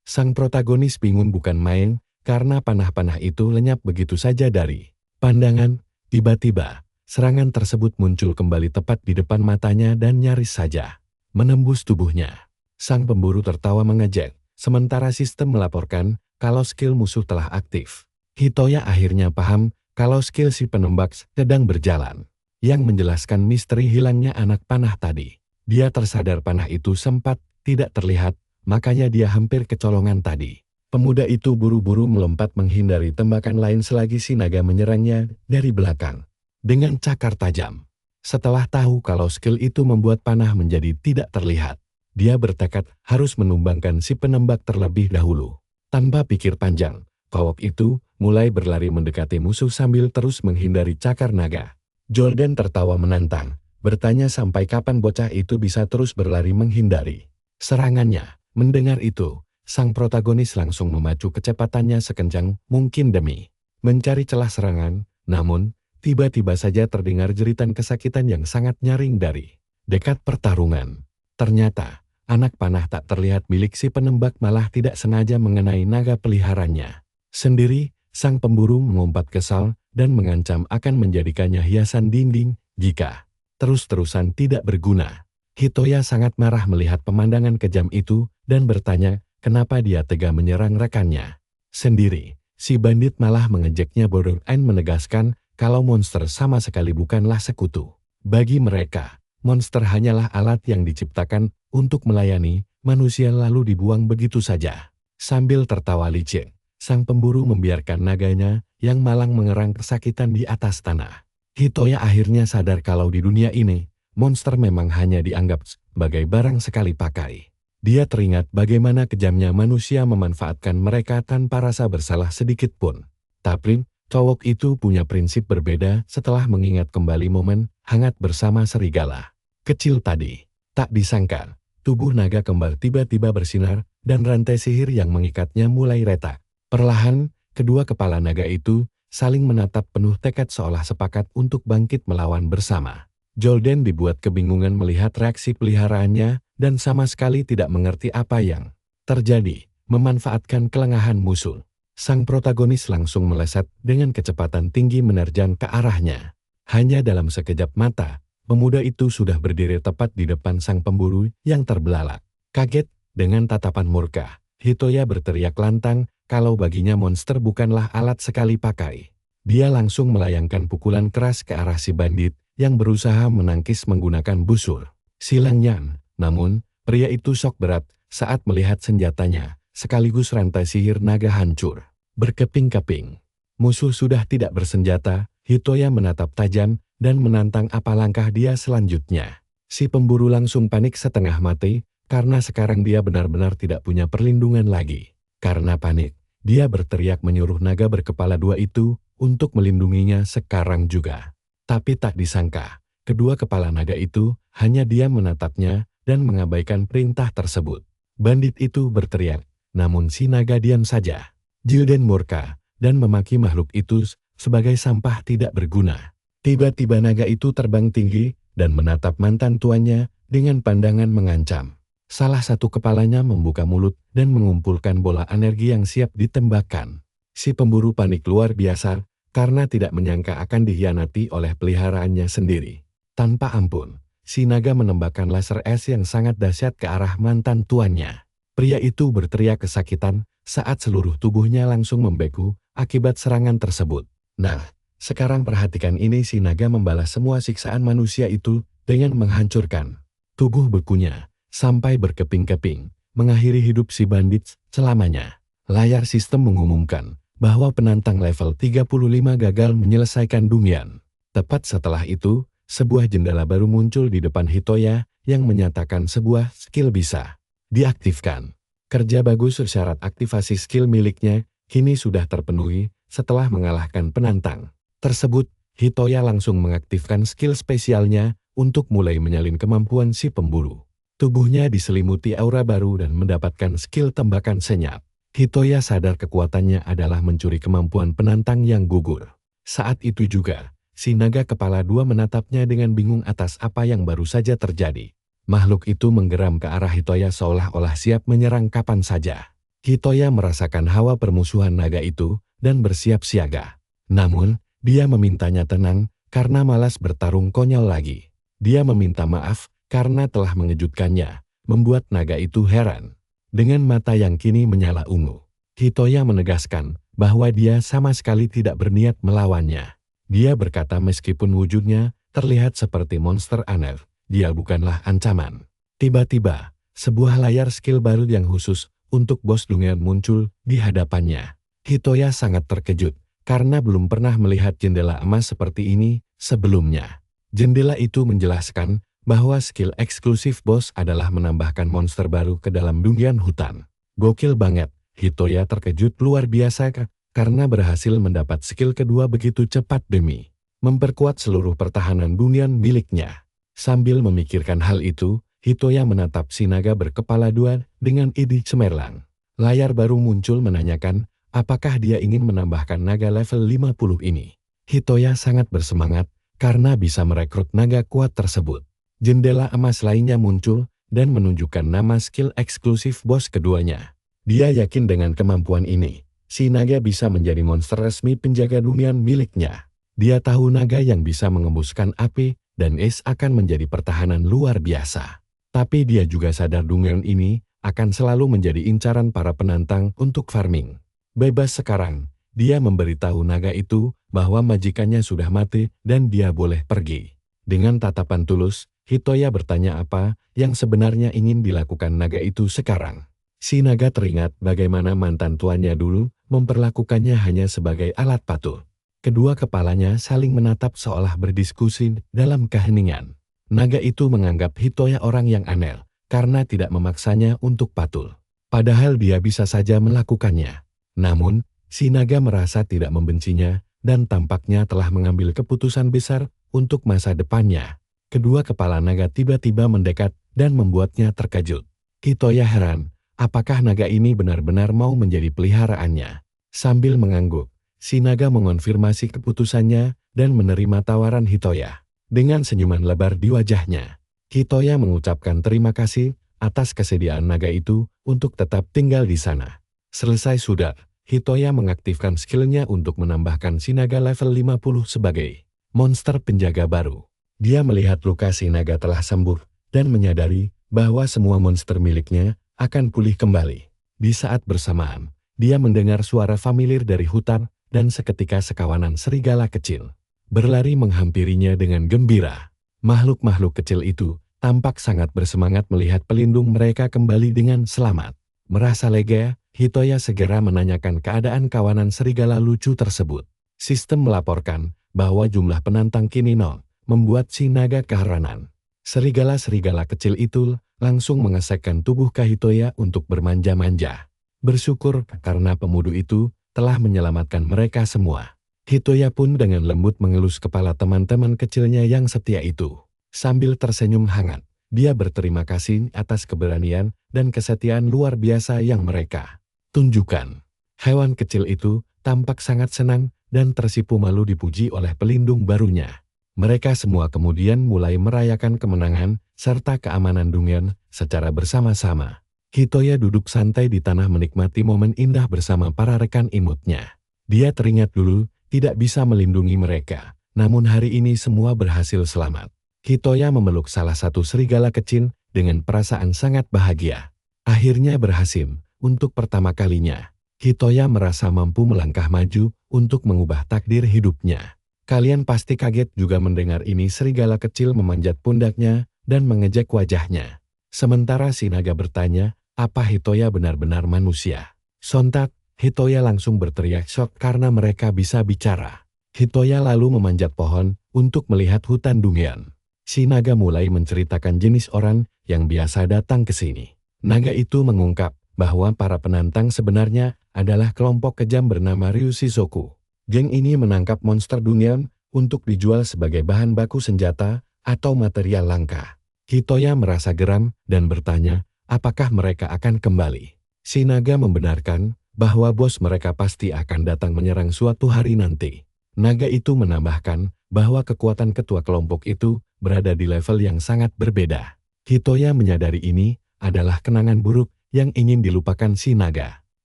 Sang protagonis bingung bukan main, karena panah-panah itu lenyap begitu saja dari pandangan. Tiba-tiba, serangan tersebut muncul kembali tepat di depan matanya dan nyaris saja menembus tubuhnya. Sang pemburu tertawa mengejek, sementara sistem melaporkan kalau skill musuh telah aktif. Hitoya akhirnya paham kalau skill si penembak sedang berjalan, yang menjelaskan misteri hilangnya anak panah tadi. Dia tersadar panah itu sempat tidak terlihat, makanya dia hampir kecolongan tadi. Pemuda itu buru-buru melompat menghindari tembakan lain selagi si naga menyerangnya dari belakang dengan cakar tajam. Setelah tahu kalau skill itu membuat panah menjadi tidak terlihat, dia bertekad harus menumbangkan si penembak terlebih dahulu. Tanpa pikir panjang, Kowok itu mulai berlari mendekati musuh sambil terus menghindari cakar naga. Jordan tertawa menantang, bertanya sampai kapan bocah itu bisa terus berlari menghindari serangannya. Mendengar itu, sang protagonis langsung memacu kecepatannya sekencang mungkin demi mencari celah serangan, namun tiba-tiba saja terdengar jeritan kesakitan yang sangat nyaring dari dekat pertarungan. Ternyata, anak panah tak terlihat milik si penembak malah tidak sengaja mengenai naga peliharaannya sendiri. Sang pemburu mengumpat kesal dan mengancam akan menjadikannya hiasan dinding jika terus-terusan tidak berguna. Hitoya sangat marah melihat pemandangan kejam itu dan bertanya kenapa dia tega menyerang rekannya sendiri. Si bandit malah mengejeknya bodoh dan menegaskan kalau monster sama sekali bukanlah sekutu. Bagi mereka, monster hanyalah alat yang diciptakan untuk melayani manusia lalu dibuang begitu saja. Sambil tertawa licik, sang pemburu membiarkan naganya yang malang mengerang kesakitan di atas tanah. Hitoya akhirnya sadar kalau di dunia ini, monster memang hanya dianggap sebagai barang sekali pakai. Dia teringat bagaimana kejamnya manusia memanfaatkan mereka tanpa rasa bersalah sedikit pun. Tapi, cowok itu punya prinsip berbeda setelah mengingat kembali momen hangat bersama serigala kecil tadi. Tak disangka, tubuh naga kembar tiba-tiba bersinar dan rantai sihir yang mengikatnya mulai retak. Perlahan, kedua kepala naga itu saling menatap penuh tekad seolah sepakat untuk bangkit melawan bersama. Jordan dibuat kebingungan melihat reaksi peliharaannya dan sama sekali tidak mengerti apa yang terjadi. Memanfaatkan kelengahan musuh, sang protagonis langsung meleset dengan kecepatan tinggi menerjang ke arahnya. Hanya dalam sekejap mata, pemuda itu sudah berdiri tepat di depan sang pemburu yang terbelalak. Kaget dengan tatapan murka, Hitoya berteriak lantang kalau baginya monster bukanlah alat sekali pakai. Dia langsung melayangkan pukulan keras ke arah si bandit yang berusaha menangkis menggunakan busur silangnya. Namun, pria itu shock berat saat melihat senjatanya, sekaligus rantai sihir naga hancur berkeping-keping. Musuh sudah tidak bersenjata, Hitoya menatap tajam dan menantang apa langkah dia selanjutnya. Si pemburu langsung panik setengah mati, karena sekarang dia benar-benar tidak punya perlindungan lagi. Karena panik, dia berteriak menyuruh naga berkepala dua itu untuk melindunginya sekarang juga. Tapi tak disangka, kedua kepala naga itu hanya diam menatapnya dan mengabaikan perintah tersebut. Bandit itu berteriak, namun si naga diam saja. Jordan murka dan memaki makhluk itu sebagai sampah tidak berguna. Tiba-tiba naga itu terbang tinggi dan menatap mantan tuannya dengan pandangan mengancam. Salah satu kepalanya membuka mulut dan mengumpulkan bola energi yang siap ditembakkan. Si pemburu panik luar biasa karena tidak menyangka akan dikhianati oleh peliharaannya sendiri. Tanpa ampun, si naga menembakkan laser es yang sangat dahsyat ke arah mantan tuannya. Pria itu berteriak kesakitan saat seluruh tubuhnya langsung membeku akibat serangan tersebut. Nah, sekarang perhatikan ini, si naga membalas semua siksaan manusia itu dengan menghancurkan tubuh bekunya sampai berkeping-keping, mengakhiri hidup si bandit selamanya. Layar sistem mengumumkan bahwa penantang level 35 gagal menyelesaikan Dungyan. Tepat setelah itu, sebuah jendela baru muncul di depan Hitoya yang menyatakan sebuah skill bisa diaktifkan. Kerja bagus, syarat aktivasi skill miliknya kini sudah terpenuhi setelah mengalahkan penantang tersebut. Hitoya langsung mengaktifkan skill spesialnya untuk mulai menyalin kemampuan si pemburu. Tubuhnya diselimuti aura baru dan mendapatkan skill tembakan senyap. Hitoya sadar kekuatannya adalah mencuri kemampuan penantang yang gugur. Saat itu juga, si naga kepala dua menatapnya dengan bingung atas apa yang baru saja terjadi. Makhluk itu menggeram ke arah Hitoya seolah-olah siap menyerang kapan saja. Hitoya merasakan hawa permusuhan naga itu dan bersiap siaga. Namun, dia memintanya tenang karena malas bertarung konyol lagi. Dia meminta maaf karena telah mengejutkannya, membuat naga itu heran. Dengan mata yang kini menyala ungu, Hitoya menegaskan bahwa dia sama sekali tidak berniat melawannya. Dia berkata meskipun wujudnya terlihat seperti monster aneh, dia bukanlah ancaman. Tiba-tiba, sebuah layar skill baru yang khusus untuk bos Dungyan muncul di hadapannya. Hitoya sangat terkejut karena belum pernah melihat jendela emas seperti ini sebelumnya. Jendela itu menjelaskan bahwa skill eksklusif bos adalah menambahkan monster baru ke dalam Dungyan hutan. Gokil banget, Hitoya terkejut luar biasa karena berhasil mendapat skill kedua begitu cepat demi memperkuat seluruh pertahanan Dungyan miliknya. Sambil memikirkan hal itu, Hitoya menatap si naga berkepala dua dengan ide cemerlang. Layar baru muncul menanyakan apakah dia ingin menambahkan naga level 50 ini. Hitoya sangat bersemangat karena bisa merekrut naga kuat tersebut. Jendela emas lainnya muncul dan menunjukkan nama skill eksklusif bos keduanya. Dia yakin dengan kemampuan ini, si naga bisa menjadi monster resmi penjaga Dungyan miliknya. Dia tahu naga yang bisa mengembuskan api dan es akan menjadi pertahanan luar biasa. Tapi dia juga sadar Dungyan ini akan selalu menjadi incaran para penantang untuk farming. Bebas sekarang, dia memberitahu naga itu bahwa majikannya sudah mati dan dia boleh pergi. Dengan tatapan tulus, Hitoya bertanya apa yang sebenarnya ingin dilakukan naga itu sekarang. Si naga teringat bagaimana mantan tuannya dulu memperlakukannya hanya sebagai alat patul. Kedua kepalanya saling menatap seolah berdiskusi dalam keheningan. Naga itu menganggap Hitoya orang yang aneh karena tidak memaksanya untuk patul. Padahal dia bisa saja melakukannya. Namun, si naga merasa tidak membencinya dan tampaknya telah mengambil keputusan besar untuk masa depannya. Kedua kepala naga tiba-tiba mendekat dan membuatnya terkejut. Hitoya heran, apakah naga ini benar-benar mau menjadi peliharaannya? Sambil mengangguk, si naga mengonfirmasi keputusannya dan menerima tawaran Hitoya. Dengan senyuman lebar di wajahnya, Hitoya mengucapkan terima kasih atas kesediaan naga itu untuk tetap tinggal di sana. Selesai sudah, Hitoya mengaktifkan skillnya untuk menambahkan si naga level 50 sebagai monster penjaga baru. Dia melihat luka si naga telah sembuh dan menyadari bahwa semua monster miliknya akan pulih kembali. Di saat bersamaan, dia mendengar suara familiar dari hutan dan seketika sekawanan serigala kecil berlari menghampirinya dengan gembira. Makhluk-makhluk kecil itu tampak sangat bersemangat melihat pelindung mereka kembali dengan selamat. Merasa lega, Hitoya segera menanyakan keadaan kawanan serigala lucu tersebut. Sistem melaporkan bahwa jumlah penantang kini nol, membuat si naga keheranan. Serigala-serigala kecil itu langsung mengesekkan tubuh Hitoya untuk bermanja-manja. Bersyukur karena pemuda itu telah menyelamatkan mereka semua. Hitoya pun dengan lembut mengelus kepala teman-teman kecilnya yang setia itu. Sambil tersenyum hangat, dia berterima kasih atas keberanian dan kesetiaan luar biasa yang mereka tunjukkan. Hewan kecil itu tampak sangat senang dan tersipu malu dipuji oleh pelindung barunya. Mereka semua kemudian mulai merayakan kemenangan serta keamanan Dungyan secara bersama-sama. Hitoya duduk santai di tanah menikmati momen indah bersama para rekan imutnya. Dia teringat dulu tidak bisa melindungi mereka, namun hari ini semua berhasil selamat. Hitoya memeluk salah satu serigala kecil dengan perasaan sangat bahagia. Akhirnya berhasil, untuk pertama kalinya. Hitoya merasa mampu melangkah maju untuk mengubah takdir hidupnya. Kalian pasti kaget juga mendengar ini. Serigala kecil memanjat pundaknya dan mengejek wajahnya. Sementara si naga bertanya, apa Hitoya benar-benar manusia? Sontak, Hitoya langsung berteriak shock karena mereka bisa bicara. Hitoya lalu memanjat pohon untuk melihat hutan Dungeon. Si naga mulai menceritakan jenis orang yang biasa datang ke sini. Naga itu mengungkap bahwa para penantang sebenarnya adalah kelompok kejam bernama Ryushizoku. Geng ini menangkap monster Dungeon untuk dijual sebagai bahan baku senjata atau material langka. Hitoya merasa geram dan bertanya, apakah mereka akan kembali? Si naga membenarkan bahwa bos mereka pasti akan datang menyerang suatu hari nanti. Naga itu menambahkan bahwa kekuatan ketua kelompok itu berada di level yang sangat berbeda. Hitoya menyadari ini adalah kenangan buruk yang ingin dilupakan si naga.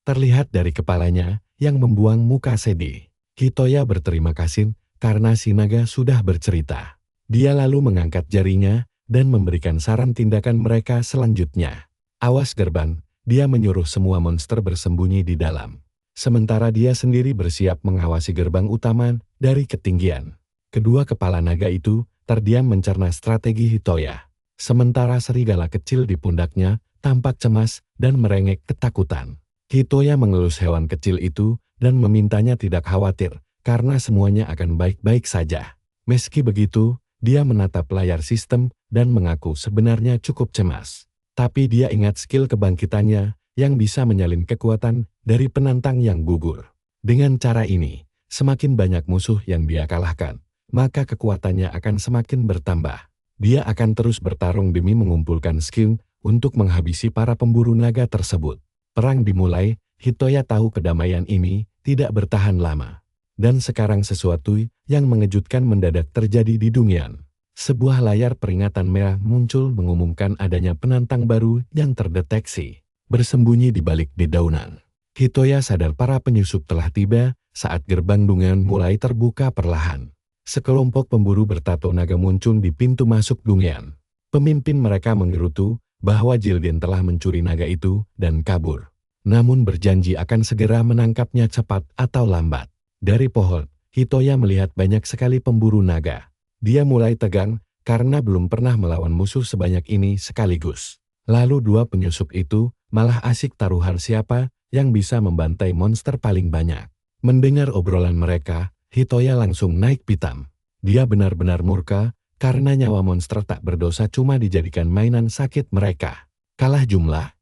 Terlihat dari kepalanya yang membuang muka sedih. Hitoya berterima kasih karena si naga sudah bercerita. Dia lalu mengangkat jarinya dan memberikan saran tindakan mereka selanjutnya. Awas gerbang, dia menyuruh semua monster bersembunyi di dalam. Sementara dia sendiri bersiap mengawasi gerbang utama dari ketinggian. Kedua kepala naga itu terdiam mencerna strategi Hitoya. Sementara serigala kecil di pundaknya tampak cemas dan merengek ketakutan. Hitoya mengelus hewan kecil itu dan memintanya tidak khawatir karena semuanya akan baik-baik saja. Meski begitu, dia menatap layar sistem dan mengaku sebenarnya cukup cemas. Tapi dia ingat skill kebangkitannya yang bisa menyalin kekuatan dari penantang yang gugur. Dengan cara ini, semakin banyak musuh yang dia kalahkan, maka kekuatannya akan semakin bertambah. Dia akan terus bertarung demi mengumpulkan skill untuk menghabisi para pemburu naga tersebut. Perang dimulai, Hitoya tahu kedamaian ini tidak bertahan lama. Dan sekarang sesuatu yang mengejutkan mendadak terjadi di Dungeon. Sebuah layar peringatan merah muncul mengumumkan adanya penantang baru yang terdeteksi, bersembunyi di balik dedaunan. Hitoya sadar para penyusup telah tiba saat gerbang Dungeon mulai terbuka perlahan. Sekelompok pemburu bertato naga muncul di pintu masuk Dungeon. Pemimpin mereka menggerutu bahwa Jilden telah mencuri naga itu dan kabur. Namun berjanji akan segera menangkapnya cepat atau lambat. Dari pohon, Hitoya melihat banyak sekali pemburu naga. Dia mulai tegang karena belum pernah melawan musuh sebanyak ini sekaligus. Lalu dua penyusup itu malah asik taruhan siapa yang bisa membantai monster paling banyak. Mendengar obrolan mereka, Hitoya langsung naik pitam. Dia benar-benar murka karena nyawa monster tak berdosa cuma dijadikan mainan sakit mereka. Kalah jumlah?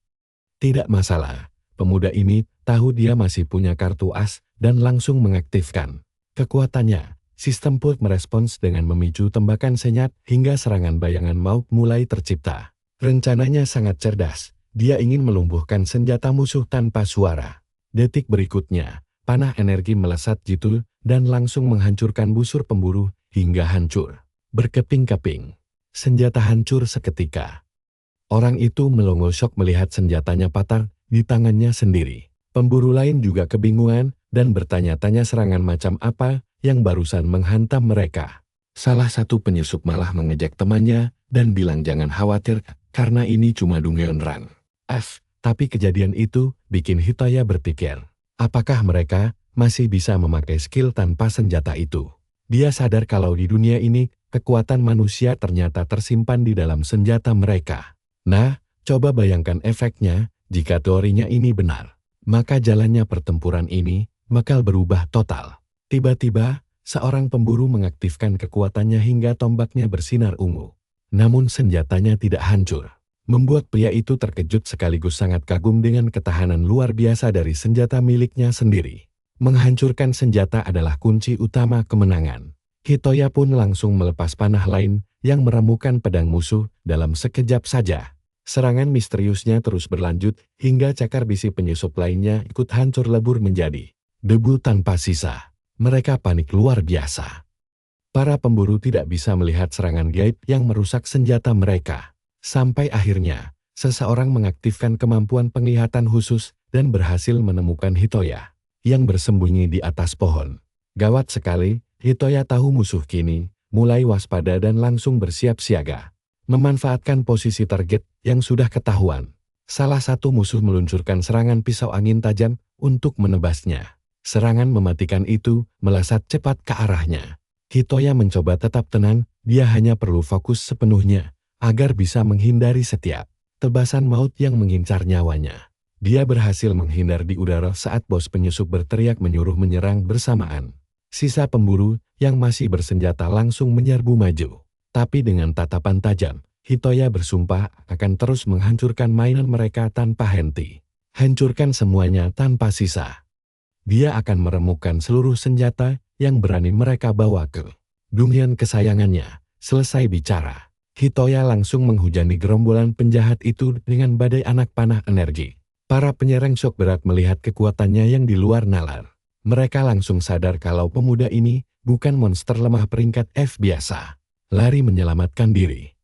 Tidak masalah. Pemuda ini tahu dia masih punya kartu as dan langsung mengaktifkan kekuatannya. Sistem pult merespons dengan memicu tembakan senyap hingga serangan bayangan maut mulai tercipta. Rencananya sangat cerdas. Dia ingin melumpuhkan senjata musuh tanpa suara. Detik berikutnya, panah energi melesat jitu dan langsung menghancurkan busur pemburu hingga hancur. Berkeping-keping. Senjata hancur seketika. Orang itu melongo syok melihat senjatanya patah di tangannya sendiri. Pemburu lain juga kebingungan dan bertanya-tanya serangan macam apa yang barusan menghantam mereka. Salah satu penyusup malah mengejek temannya dan bilang jangan khawatir karena ini cuma Dungeon Run. Tapi kejadian itu bikin Hitoya berpikir, apakah mereka masih bisa memakai skill tanpa senjata itu? Dia sadar kalau di dunia ini kekuatan manusia ternyata tersimpan di dalam senjata mereka. Nah, coba bayangkan efeknya jika teorinya ini benar. Maka jalannya pertempuran ini bakal berubah total. Tiba-tiba, seorang pemburu mengaktifkan kekuatannya hingga tombaknya bersinar ungu. Namun senjatanya tidak hancur. Membuat pria itu terkejut sekaligus sangat kagum dengan ketahanan luar biasa dari senjata miliknya sendiri. Menghancurkan senjata adalah kunci utama kemenangan. Hitoya pun langsung melepas panah lain yang meramukan pedang musuh dalam sekejap saja. Serangan misteriusnya terus berlanjut hingga cakar bisi penyusup lainnya ikut hancur lebur menjadi debu tanpa sisa. Mereka panik luar biasa. Para pemburu tidak bisa melihat serangan gaib yang merusak senjata mereka. Sampai akhirnya, seseorang mengaktifkan kemampuan penglihatan khusus dan berhasil menemukan Hitoya. yang bersembunyi di atas pohon. Gawat sekali, Hitoya tahu musuh kini mulai waspada dan langsung bersiap siaga. Memanfaatkan posisi target yang sudah ketahuan, salah satu musuh meluncurkan serangan pisau angin tajam untuk menebasnya. Serangan mematikan itu melesat cepat ke arahnya. Hitoya mencoba tetap tenang, dia hanya perlu fokus sepenuhnya agar bisa menghindari setiap tebasan maut yang mengincar nyawanya. Dia berhasil menghindar di udara saat bos penyusup berteriak menyuruh menyerang bersamaan. Sisa pemburu yang masih bersenjata langsung menyerbu maju. Tapi dengan tatapan tajam, Hitoya bersumpah akan terus menghancurkan mainan mereka tanpa henti. Hancurkan semuanya tanpa sisa. Dia akan meremukkan seluruh senjata yang berani mereka bawa ke dunia kesayangannya. Selesai bicara, Hitoya langsung menghujani gerombolan penjahat itu dengan badai anak panah energi. Para penyerang shock berat melihat kekuatannya yang di luar nalar. Mereka langsung sadar kalau pemuda ini bukan monster lemah peringkat F biasa. Lari menyelamatkan diri.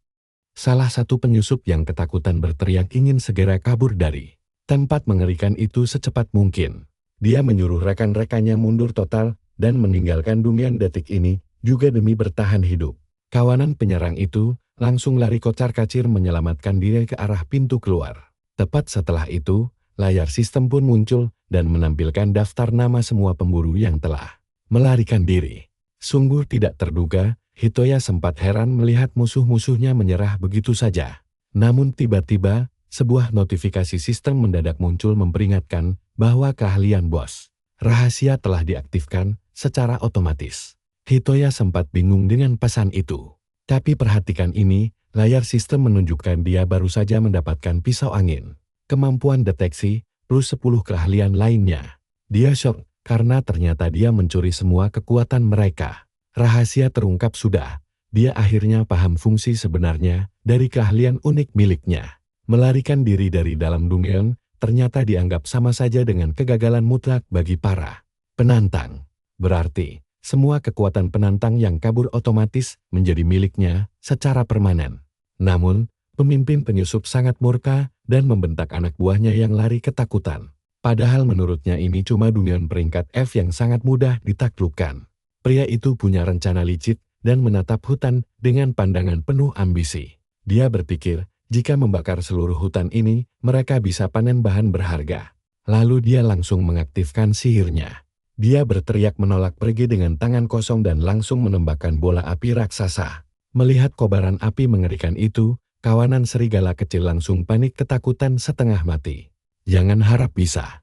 Salah satu penyusup yang ketakutan berteriak ingin segera kabur dari tempat mengerikan itu secepat mungkin. Dia menyuruh rekan-rekannya mundur total dan meninggalkan dunia detik ini juga demi bertahan hidup. Kawanan penyerang itu langsung lari kocar-kacir menyelamatkan diri ke arah pintu keluar. Tepat setelah itu, layar sistem pun muncul dan menampilkan daftar nama semua pemburu yang telah melarikan diri. Sungguh tidak terduga, Hitoya sempat heran melihat musuh-musuhnya menyerah begitu saja. Namun tiba-tiba, sebuah notifikasi sistem mendadak muncul memperingatkan bahwa keahlian bos rahasia telah diaktifkan secara otomatis. Hitoya sempat bingung dengan pesan itu. Tapi perhatikan ini, layar sistem menunjukkan dia baru saja mendapatkan pisau angin. Kemampuan deteksi, plus 10 keahlian lainnya. Dia shock karena ternyata dia mencuri semua kekuatan mereka. Rahasia terungkap sudah. Dia akhirnya paham fungsi sebenarnya dari keahlian unik miliknya. Melarikan diri dari dalam dunia ternyata dianggap sama saja dengan kegagalan mutlak bagi para penantang. Berarti, semua kekuatan penantang yang kabur otomatis menjadi miliknya secara permanen. Namun, pemimpin penyusup sangat murka dan membentak anak buahnya yang lari ketakutan. Padahal menurutnya ini cuma dunia peringkat F yang sangat mudah ditaklukkan. Pria itu punya rencana licik dan menatap hutan dengan pandangan penuh ambisi. Dia berpikir, jika membakar seluruh hutan ini, mereka bisa panen bahan berharga. Lalu dia langsung mengaktifkan sihirnya. Dia berteriak menolak pergi dengan tangan kosong dan langsung menembakkan bola api raksasa. Melihat kobaran api mengerikan itu, kawanan serigala kecil langsung panik ketakutan setengah mati. Jangan harap bisa.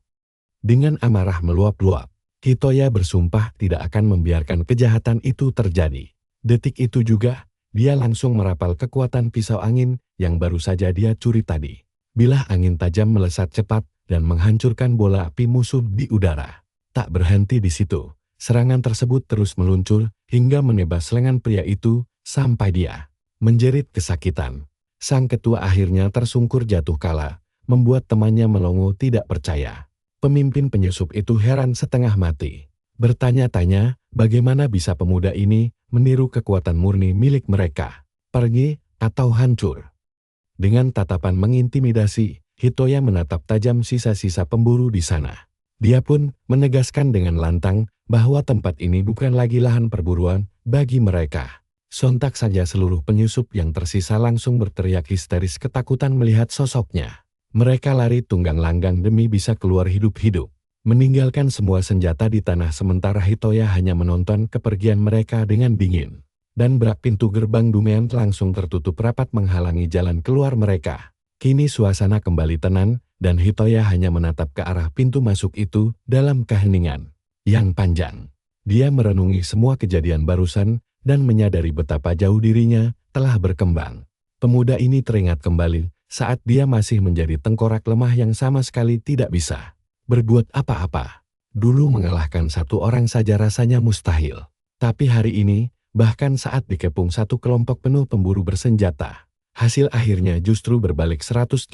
Dengan amarah meluap-luap, Hitoya bersumpah tidak akan membiarkan kejahatan itu terjadi. Detik itu juga, dia langsung merapal kekuatan pisau angin yang baru saja dia curi tadi. Bilah angin tajam melesat cepat dan menghancurkan bola api musuh di udara. Tak berhenti di situ, serangan tersebut terus meluncur hingga menebas lengan pria itu sampai dia menjerit kesakitan. Sang ketua akhirnya tersungkur jatuh kala, membuat temannya melongo tidak percaya. Pemimpin penyusup itu heran setengah mati. Bertanya-tanya, bagaimana bisa pemuda ini meniru kekuatan murni milik mereka? Pergi atau hancur? Dengan tatapan mengintimidasi, Hitoya menatap tajam sisa-sisa pemburu di sana. Dia pun menegaskan dengan lantang bahwa tempat ini bukan lagi lahan perburuan bagi mereka. Sontak saja seluruh penyusup yang tersisa langsung berteriak histeris ketakutan melihat sosoknya. Mereka lari tunggang langgang demi bisa keluar hidup-hidup. Meninggalkan semua senjata di tanah sementara Hitoya hanya menonton kepergian mereka dengan dingin. Dan brak pintu gerbang dumen langsung tertutup rapat menghalangi jalan keluar mereka. Kini suasana kembali tenang dan Hitoya hanya menatap ke arah pintu masuk itu dalam keheningan yang panjang. Dia merenungi semua kejadian barusan dan menyadari betapa jauh dirinya telah berkembang. Pemuda ini teringat kembali saat dia masih menjadi tengkorak lemah yang sama sekali tidak bisa berbuat apa-apa. Dulu mengalahkan satu orang saja rasanya mustahil. Tapi hari ini, bahkan saat dikepung satu kelompok penuh pemburu bersenjata, hasil akhirnya justru berbalik 180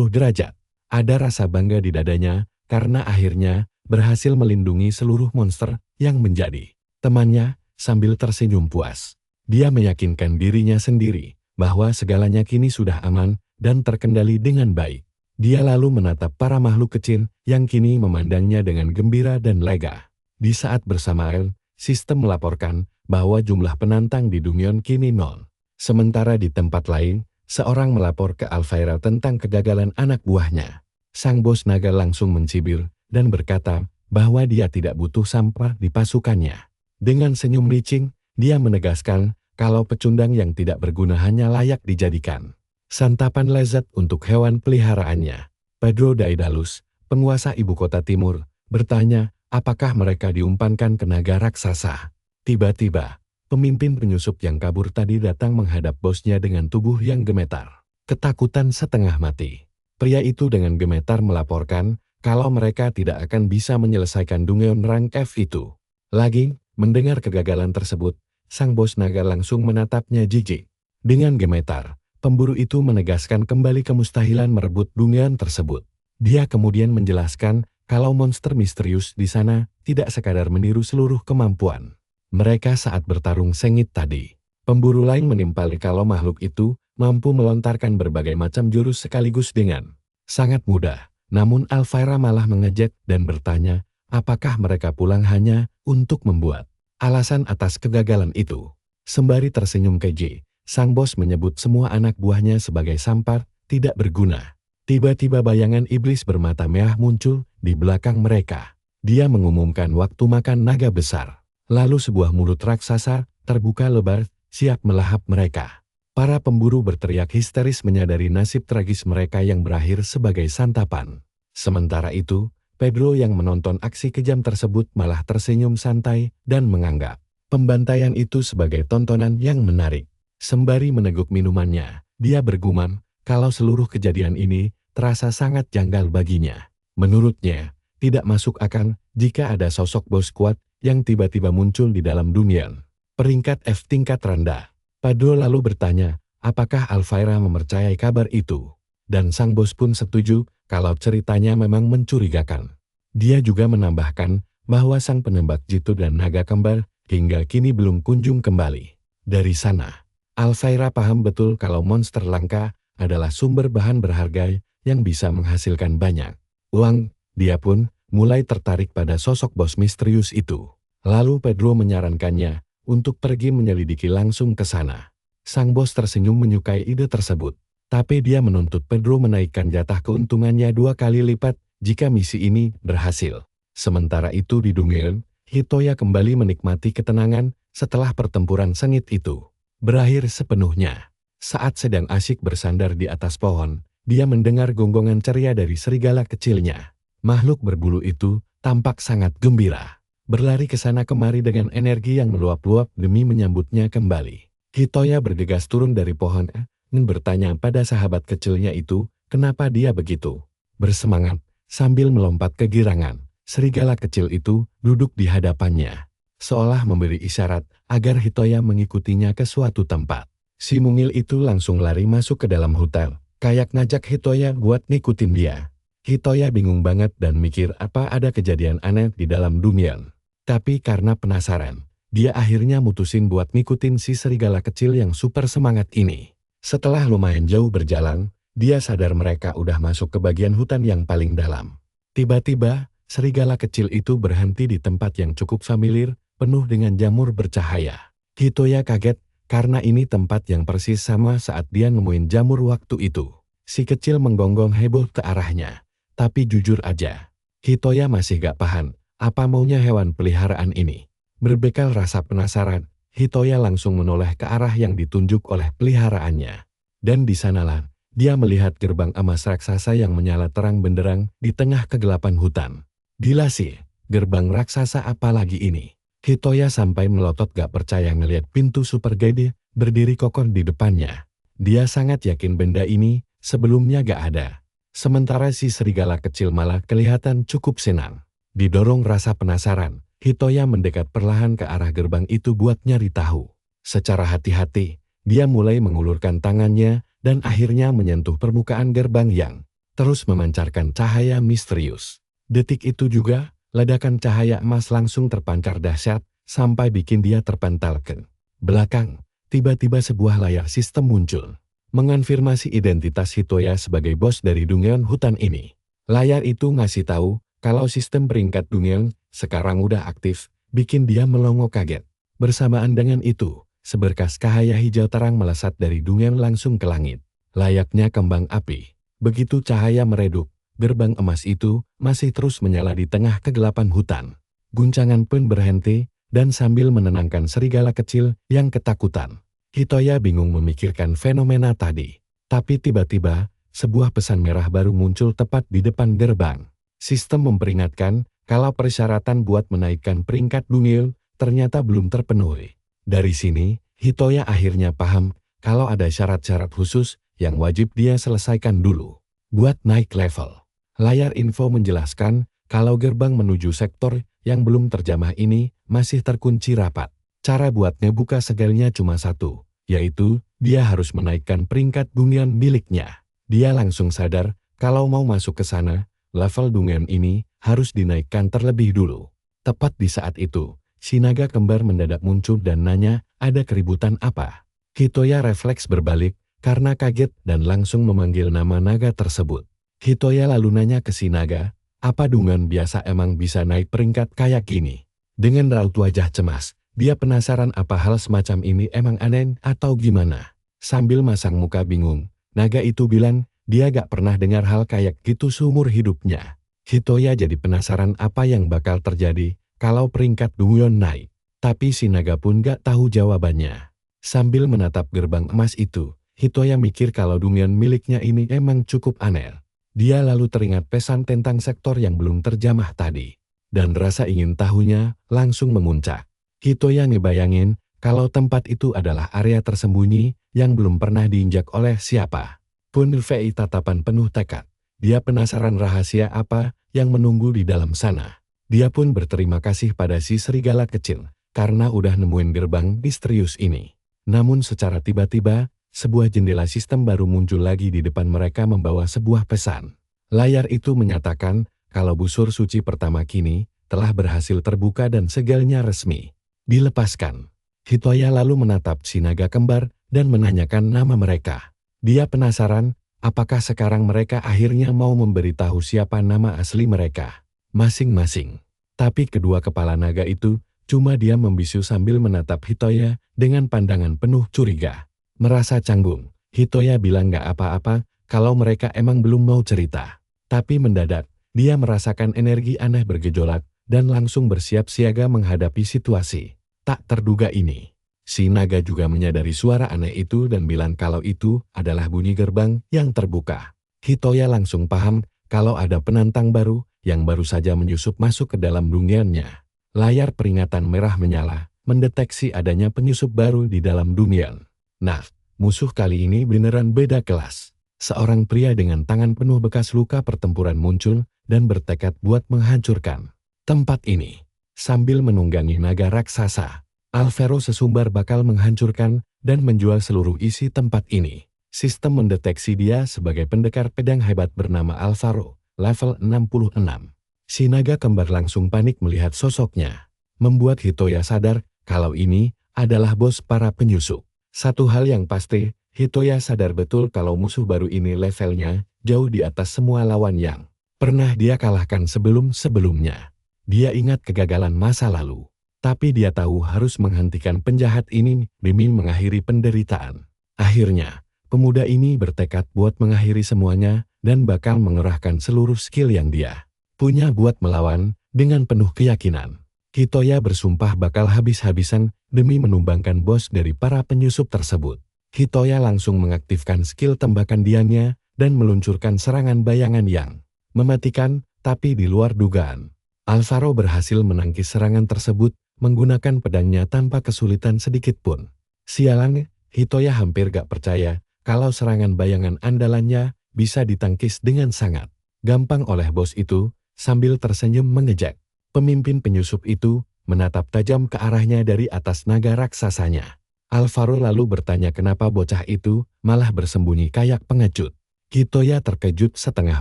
derajat. Ada rasa bangga di dadanya karena akhirnya berhasil melindungi seluruh monster yang menjadi temannya sambil tersenyum puas. Dia meyakinkan dirinya sendiri bahwa segalanya kini sudah aman dan terkendali dengan baik. Dia lalu menatap para makhluk kecil yang kini memandangnya dengan gembira dan lega. Di saat bersamaan, sistem melaporkan bahwa jumlah penantang di Dungyeon kini nol. Sementara di tempat lain, seorang melapor ke Alphaira tentang kegagalan anak buahnya. Sang bos naga langsung mencibir dan berkata bahwa dia tidak butuh sampah di pasukannya. Dengan senyum licin, dia menegaskan kalau pecundang yang tidak berguna hanya layak dijadikan santapan lezat untuk hewan peliharaannya. Pedro Daedalus, penguasa ibu kota timur, bertanya apakah mereka diumpankan ke naga raksasa. Tiba-tiba, pemimpin penyusup yang kabur tadi datang menghadap bosnya dengan tubuh yang gemetar. Ketakutan setengah mati. Pria itu dengan gemetar melaporkan kalau mereka tidak akan bisa menyelesaikan Dungyeon Rank F itu. Lagi, mendengar kegagalan tersebut, sang bos naga langsung menatapnya jijik. Dengan gemetar, pemburu itu menegaskan kembali kemustahilan merebut Dungyeon tersebut. Dia kemudian menjelaskan kalau monster misterius di sana tidak sekadar meniru seluruh kemampuan mereka saat bertarung sengit tadi. Pemburu lain menimpali kalau makhluk itu mampu melontarkan berbagai macam jurus sekaligus dengan sangat mudah. Namun Alphaira malah mengejek dan bertanya, apakah mereka pulang hanya untuk membuat alasan atas kegagalan itu. Sembari tersenyum keji, sang bos menyebut semua anak buahnya sebagai sampar, tidak berguna. Tiba-tiba bayangan iblis bermata merah muncul di belakang mereka. Dia mengumumkan waktu makan naga besar. Lalu sebuah mulut raksasa terbuka lebar, siap melahap mereka. Para pemburu berteriak histeris menyadari nasib tragis mereka yang berakhir sebagai santapan. Sementara itu, Pedro yang menonton aksi kejam tersebut malah tersenyum santai dan menganggap pembantaian itu sebagai tontonan yang menarik. Sembari meneguk minumannya, dia bergumam kalau seluruh kejadian ini terasa sangat janggal baginya. Menurutnya, tidak masuk akal jika ada sosok bos kuat yang tiba-tiba muncul di dalam Dungyeon. Peringkat F tingkat rendah. Pedro lalu bertanya, apakah Alphaira mempercayai kabar itu? Dan sang bos pun setuju kalau ceritanya memang mencurigakan. Dia juga menambahkan bahwa sang penembak jitu dan naga kembar hingga kini belum kunjung kembali. Dari sana, Alphaira paham betul kalau monster langka adalah sumber bahan berharga yang bisa menghasilkan banyak uang. Dia pun mulai tertarik pada sosok bos misterius itu. Lalu Pedro menyarankannya untuk pergi menyelidiki langsung ke sana. Sang bos tersenyum menyukai ide tersebut. Tapi dia menuntut Pedro menaikkan jatah keuntungannya 2 kali lipat jika misi ini berhasil. Sementara itu di Dungyeon, Hitoya kembali menikmati ketenangan setelah pertempuran sengit itu berakhir sepenuhnya. Saat sedang asyik bersandar di atas pohon, dia mendengar gonggongan ceria dari serigala kecilnya. Makhluk berbulu itu tampak sangat gembira. Berlari ke sana kemari dengan energi yang meluap-luap demi menyambutnya kembali. Hitoya bergegas turun dari pohon dan bertanya pada sahabat kecilnya itu, kenapa dia begitu bersemangat. Sambil melompat kegirangan, serigala kecil itu duduk di hadapannya, seolah memberi isyarat agar Hitoya mengikutinya ke suatu tempat. Si mungil itu langsung lari masuk ke dalam hutan, kayak ngajak Hitoya buat ngikutin dia. Hitoya bingung banget dan mikir apa ada kejadian aneh di dalam Dungyeon. Tapi karena penasaran, dia akhirnya mutusin buat ngikutin si serigala kecil yang super semangat ini. Setelah lumayan jauh berjalan, dia sadar mereka udah masuk ke bagian hutan yang paling dalam. Tiba-tiba, serigala kecil itu berhenti di tempat yang cukup familiar, penuh dengan jamur bercahaya. Hitoya kaget, karena ini tempat yang persis sama saat dia nemuin jamur waktu itu. Si kecil menggonggong heboh ke arahnya. Tapi jujur aja, Hitoya masih gak paham apa maunya hewan peliharaan ini. Berbekal rasa penasaran, Hitoya langsung menoleh ke arah yang ditunjuk oleh peliharaannya. Dan di sanalah, dia melihat gerbang emas raksasa yang menyala terang benderang di tengah kegelapan hutan. Gila sih, gerbang raksasa apa lagi ini? Hitoya sampai melotot gak percaya ngelihat pintu super gede berdiri kokoh di depannya. Dia sangat yakin benda ini sebelumnya gak ada. Sementara si serigala kecil malah kelihatan cukup senang. Didorong rasa penasaran, Hitoya mendekat perlahan ke arah gerbang itu buat nyari tahu. Secara hati-hati, dia mulai mengulurkan tangannya dan akhirnya menyentuh permukaan gerbang yang terus memancarkan cahaya misterius. Detik itu juga, ledakan cahaya emas langsung terpancar dahsyat sampai bikin dia terpental ke belakang. Tiba-tiba sebuah layar sistem muncul, mengonfirmasi identitas Hitoya sebagai bos dari Dungyeon hutan ini. Layar itu ngasih tahu kalau sistem peringkat Dungeon sekarang udah aktif, bikin dia melongo kaget. Bersamaan dengan itu, seberkas cahaya hijau terang melesat dari Dungeon langsung ke langit. Layaknya kembang api. Begitu cahaya meredup, gerbang emas itu masih terus menyala di tengah kegelapan hutan. Guncangan pun berhenti, dan sambil menenangkan serigala kecil yang ketakutan, Hitoya bingung memikirkan fenomena tadi. Tapi tiba-tiba, sebuah pesan merah baru muncul tepat di depan gerbang. Sistem memperingatkan kalau persyaratan buat menaikkan peringkat Dungeon ternyata belum terpenuhi. Dari sini, Hitoya akhirnya paham kalau ada syarat-syarat khusus yang wajib dia selesaikan dulu buat naik level. Layar info menjelaskan kalau gerbang menuju sektor yang belum terjamah ini masih terkunci rapat. Cara buatnya buka segelnya cuma satu, yaitu dia harus menaikkan peringkat Dungeon miliknya. Dia langsung sadar kalau mau masuk ke sana, level Dungeon ini harus dinaikkan terlebih dulu. Tepat di saat itu, si naga kembar mendadak muncul dan nanya ada keributan apa. Hitoya refleks berbalik karena kaget dan langsung memanggil nama naga tersebut. Hitoya lalu nanya ke si naga, apa Dungeon biasa emang bisa naik peringkat kayak gini? Dengan raut wajah cemas, dia penasaran apa hal semacam ini emang aneh atau gimana. Sambil masang muka bingung, naga itu bilang dia gak pernah dengar hal kayak gitu seumur hidupnya. Hitoya jadi penasaran apa yang bakal terjadi kalau peringkat Dungeon naik. Tapi si naga pun gak tahu jawabannya. Sambil menatap gerbang emas itu, Hitoya mikir kalau Dungeon miliknya ini emang cukup aneh. Dia lalu teringat pesan tentang sektor yang belum terjamah tadi. Dan rasa ingin tahunya langsung memuncak. Hitoya ngebayangin kalau tempat itu adalah area tersembunyi yang belum pernah diinjak oleh siapa pun. VI tatapan penuh tekad. Dia penasaran rahasia apa yang menunggu di dalam sana. Dia pun berterima kasih pada si serigala kecil karena udah nemuin gerbang misterius ini. Namun secara tiba-tiba, sebuah jendela sistem baru muncul lagi di depan mereka membawa sebuah pesan. Layar itu menyatakan kalau busur suci pertama kini telah berhasil terbuka dan segelnya resmi dilepaskan. Hitoya lalu menatap si naga kembar dan menanyakan nama mereka. Dia penasaran apakah sekarang mereka akhirnya mau memberitahu siapa nama asli mereka masing-masing. Tapi kedua kepala naga itu cuma diam membisu sambil menatap Hitoya dengan pandangan penuh curiga. Merasa canggung, Hitoya bilang gak apa-apa kalau mereka emang belum mau cerita. Tapi mendadak, dia merasakan energi aneh bergejolak dan langsung bersiap siaga menghadapi situasi tak terduga ini. Si naga juga menyadari suara aneh itu dan bilang kalau itu adalah bunyi gerbang yang terbuka. Hitoya langsung paham kalau ada penantang baru yang baru saja menyusup masuk ke dalam Dungeon-nya. Layar peringatan merah menyala, mendeteksi adanya penyusup baru di dalam Dungeon. Nah, musuh kali ini beneran beda kelas. Seorang pria dengan tangan penuh bekas luka pertempuran muncul dan bertekad buat menghancurkan tempat ini. Sambil menunggangi naga raksasa, Alvaro sesumbar bakal menghancurkan dan menjual seluruh isi tempat ini. Sistem mendeteksi dia sebagai pendekar pedang hebat bernama Alvaro, level 66. Si naga kembar langsung panik melihat sosoknya, membuat Hitoya sadar kalau ini adalah bos para penyusup. Satu hal yang pasti, Hitoya sadar betul kalau musuh baru ini levelnya jauh di atas semua lawan yang pernah dia kalahkan sebelum-sebelumnya. Dia ingat kegagalan masa lalu, tapi dia tahu harus menghentikan penjahat ini demi mengakhiri penderitaan. Akhirnya, pemuda ini bertekad buat mengakhiri semuanya dan bakal mengerahkan seluruh skill yang dia punya buat melawan dengan penuh keyakinan. Hitoya bersumpah bakal habis-habisan demi menumbangkan bos dari para penyusup tersebut. Hitoya langsung mengaktifkan skill tembakan diannya dan meluncurkan serangan bayangan yang mematikan tapi di luar dugaan. Alvaro berhasil menangkis serangan tersebut menggunakan pedangnya tanpa kesulitan sedikit pun. Sialan, Hitoya hampir gak percaya kalau serangan bayangan andalannya bisa ditangkis dengan sangat gampang oleh bos itu. Sambil tersenyum mengejek, pemimpin penyusup itu menatap tajam ke arahnya dari atas naga raksasanya. Alvaro lalu bertanya kenapa bocah itu malah bersembunyi kayak pengecut. Hitoya terkejut setengah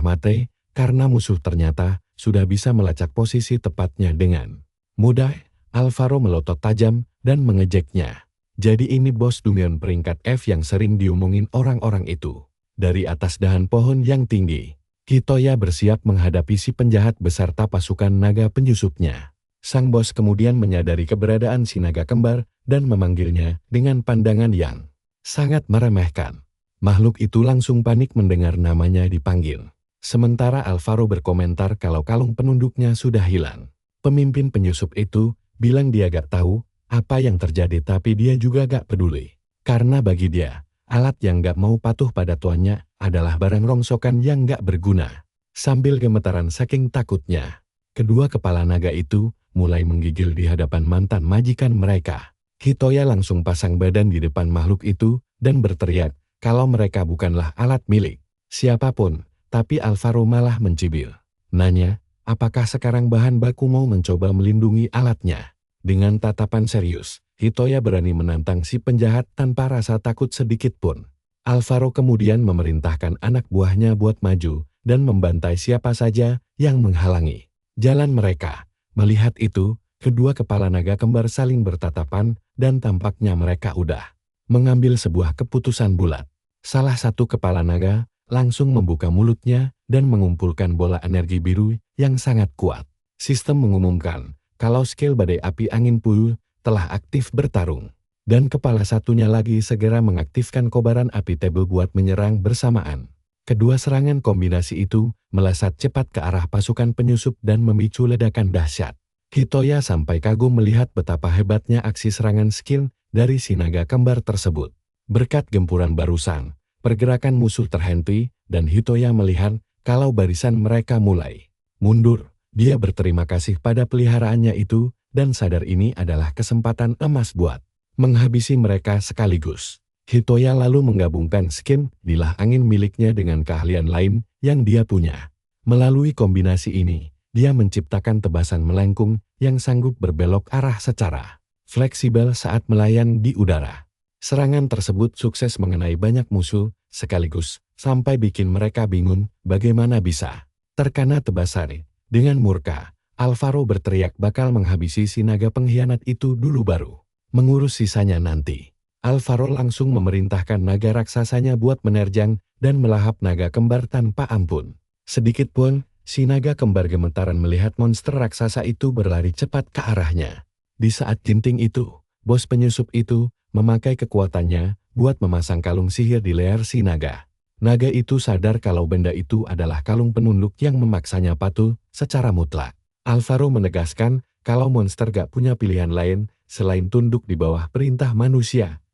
mati karena musuh ternyata sudah bisa melacak posisi tepatnya dengan mudah. Alvaro melotot tajam dan mengejeknya. Jadi ini bos Dungeon peringkat F yang sering diomongin orang-orang itu. Dari atas dahan pohon yang tinggi, Hitoya bersiap menghadapi si penjahat beserta pasukan naga penyusupnya. Sang bos kemudian menyadari keberadaan si naga kembar dan memanggilnya dengan pandangan yang sangat meremehkan. Makhluk itu langsung panik mendengar namanya dipanggil. Sementara Alvaro berkomentar kalau kalung penunduknya sudah hilang. Pemimpin penyusup itu bilang dia gak tahu apa yang terjadi tapi dia juga gak peduli. Karena bagi dia, alat yang gak mau patuh pada tuannya adalah barang rongsokan yang gak berguna. Sambil gemetaran saking takutnya, kedua kepala naga itu mulai menggigil di hadapan mantan majikan mereka. Hitoya langsung pasang badan di depan makhluk itu dan berteriak kalau mereka bukanlah alat milik siapapun, tapi Alvaro malah mencibir. Nanya, apakah sekarang bahan baku mau mencoba melindungi alatnya? Dengan tatapan serius, Hitoya berani menantang si penjahat tanpa rasa takut sedikit pun. Alvaro kemudian memerintahkan anak buahnya buat maju dan membantai siapa saja yang menghalangi jalan mereka. Melihat itu, kedua kepala naga kembar saling bertatapan dan tampaknya mereka udah mengambil sebuah keputusan bulat. Salah satu kepala naga langsung membuka mulutnya dan mengumpulkan bola energi biru yang sangat kuat. Sistem mengumumkan kalau skill badai api angin puyuh telah aktif bertarung. Dan kepala satunya lagi segera mengaktifkan kobaran api tebel buat menyerang bersamaan. Kedua serangan kombinasi itu melesat cepat ke arah pasukan penyusup dan memicu ledakan dahsyat. Hitoya sampai kagum melihat betapa hebatnya aksi serangan skill dari si naga kembar tersebut. Berkat gempuran barusan, pergerakan musuh terhenti dan Hitoya melihat kalau barisan mereka mulai mundur. Dia berterima kasih pada peliharaannya itu dan sadar ini adalah kesempatan emas buat menghabisi mereka sekaligus. Hitoya lalu menggabungkan skin dilah angin miliknya dengan keahlian lain yang dia punya. Melalui kombinasi ini, dia menciptakan tebasan melengkung yang sanggup berbelok arah secara fleksibel saat melayang di udara. Serangan tersebut sukses mengenai banyak musuh sekaligus sampai bikin mereka bingung bagaimana bisa terkena tebasan. Dengan murka, Alvaro berteriak bakal menghabisi si naga pengkhianat itu dulu baru mengurus sisanya nanti. Alvaro langsung memerintahkan naga raksasanya buat menerjang dan melahap naga kembar tanpa ampun. Sedikit pun, si naga kembar gemetaran melihat monster raksasa itu berlari cepat ke arahnya. Di saat genting itu, bos penyusup itu memakai kekuatannya buat memasang kalung sihir di leher si naga. Naga itu sadar kalau benda itu adalah kalung penunduk yang memaksanya patuh secara mutlak. Alvaro menegaskan kalau monster gak punya pilihan lain selain tunduk di bawah perintah manusia.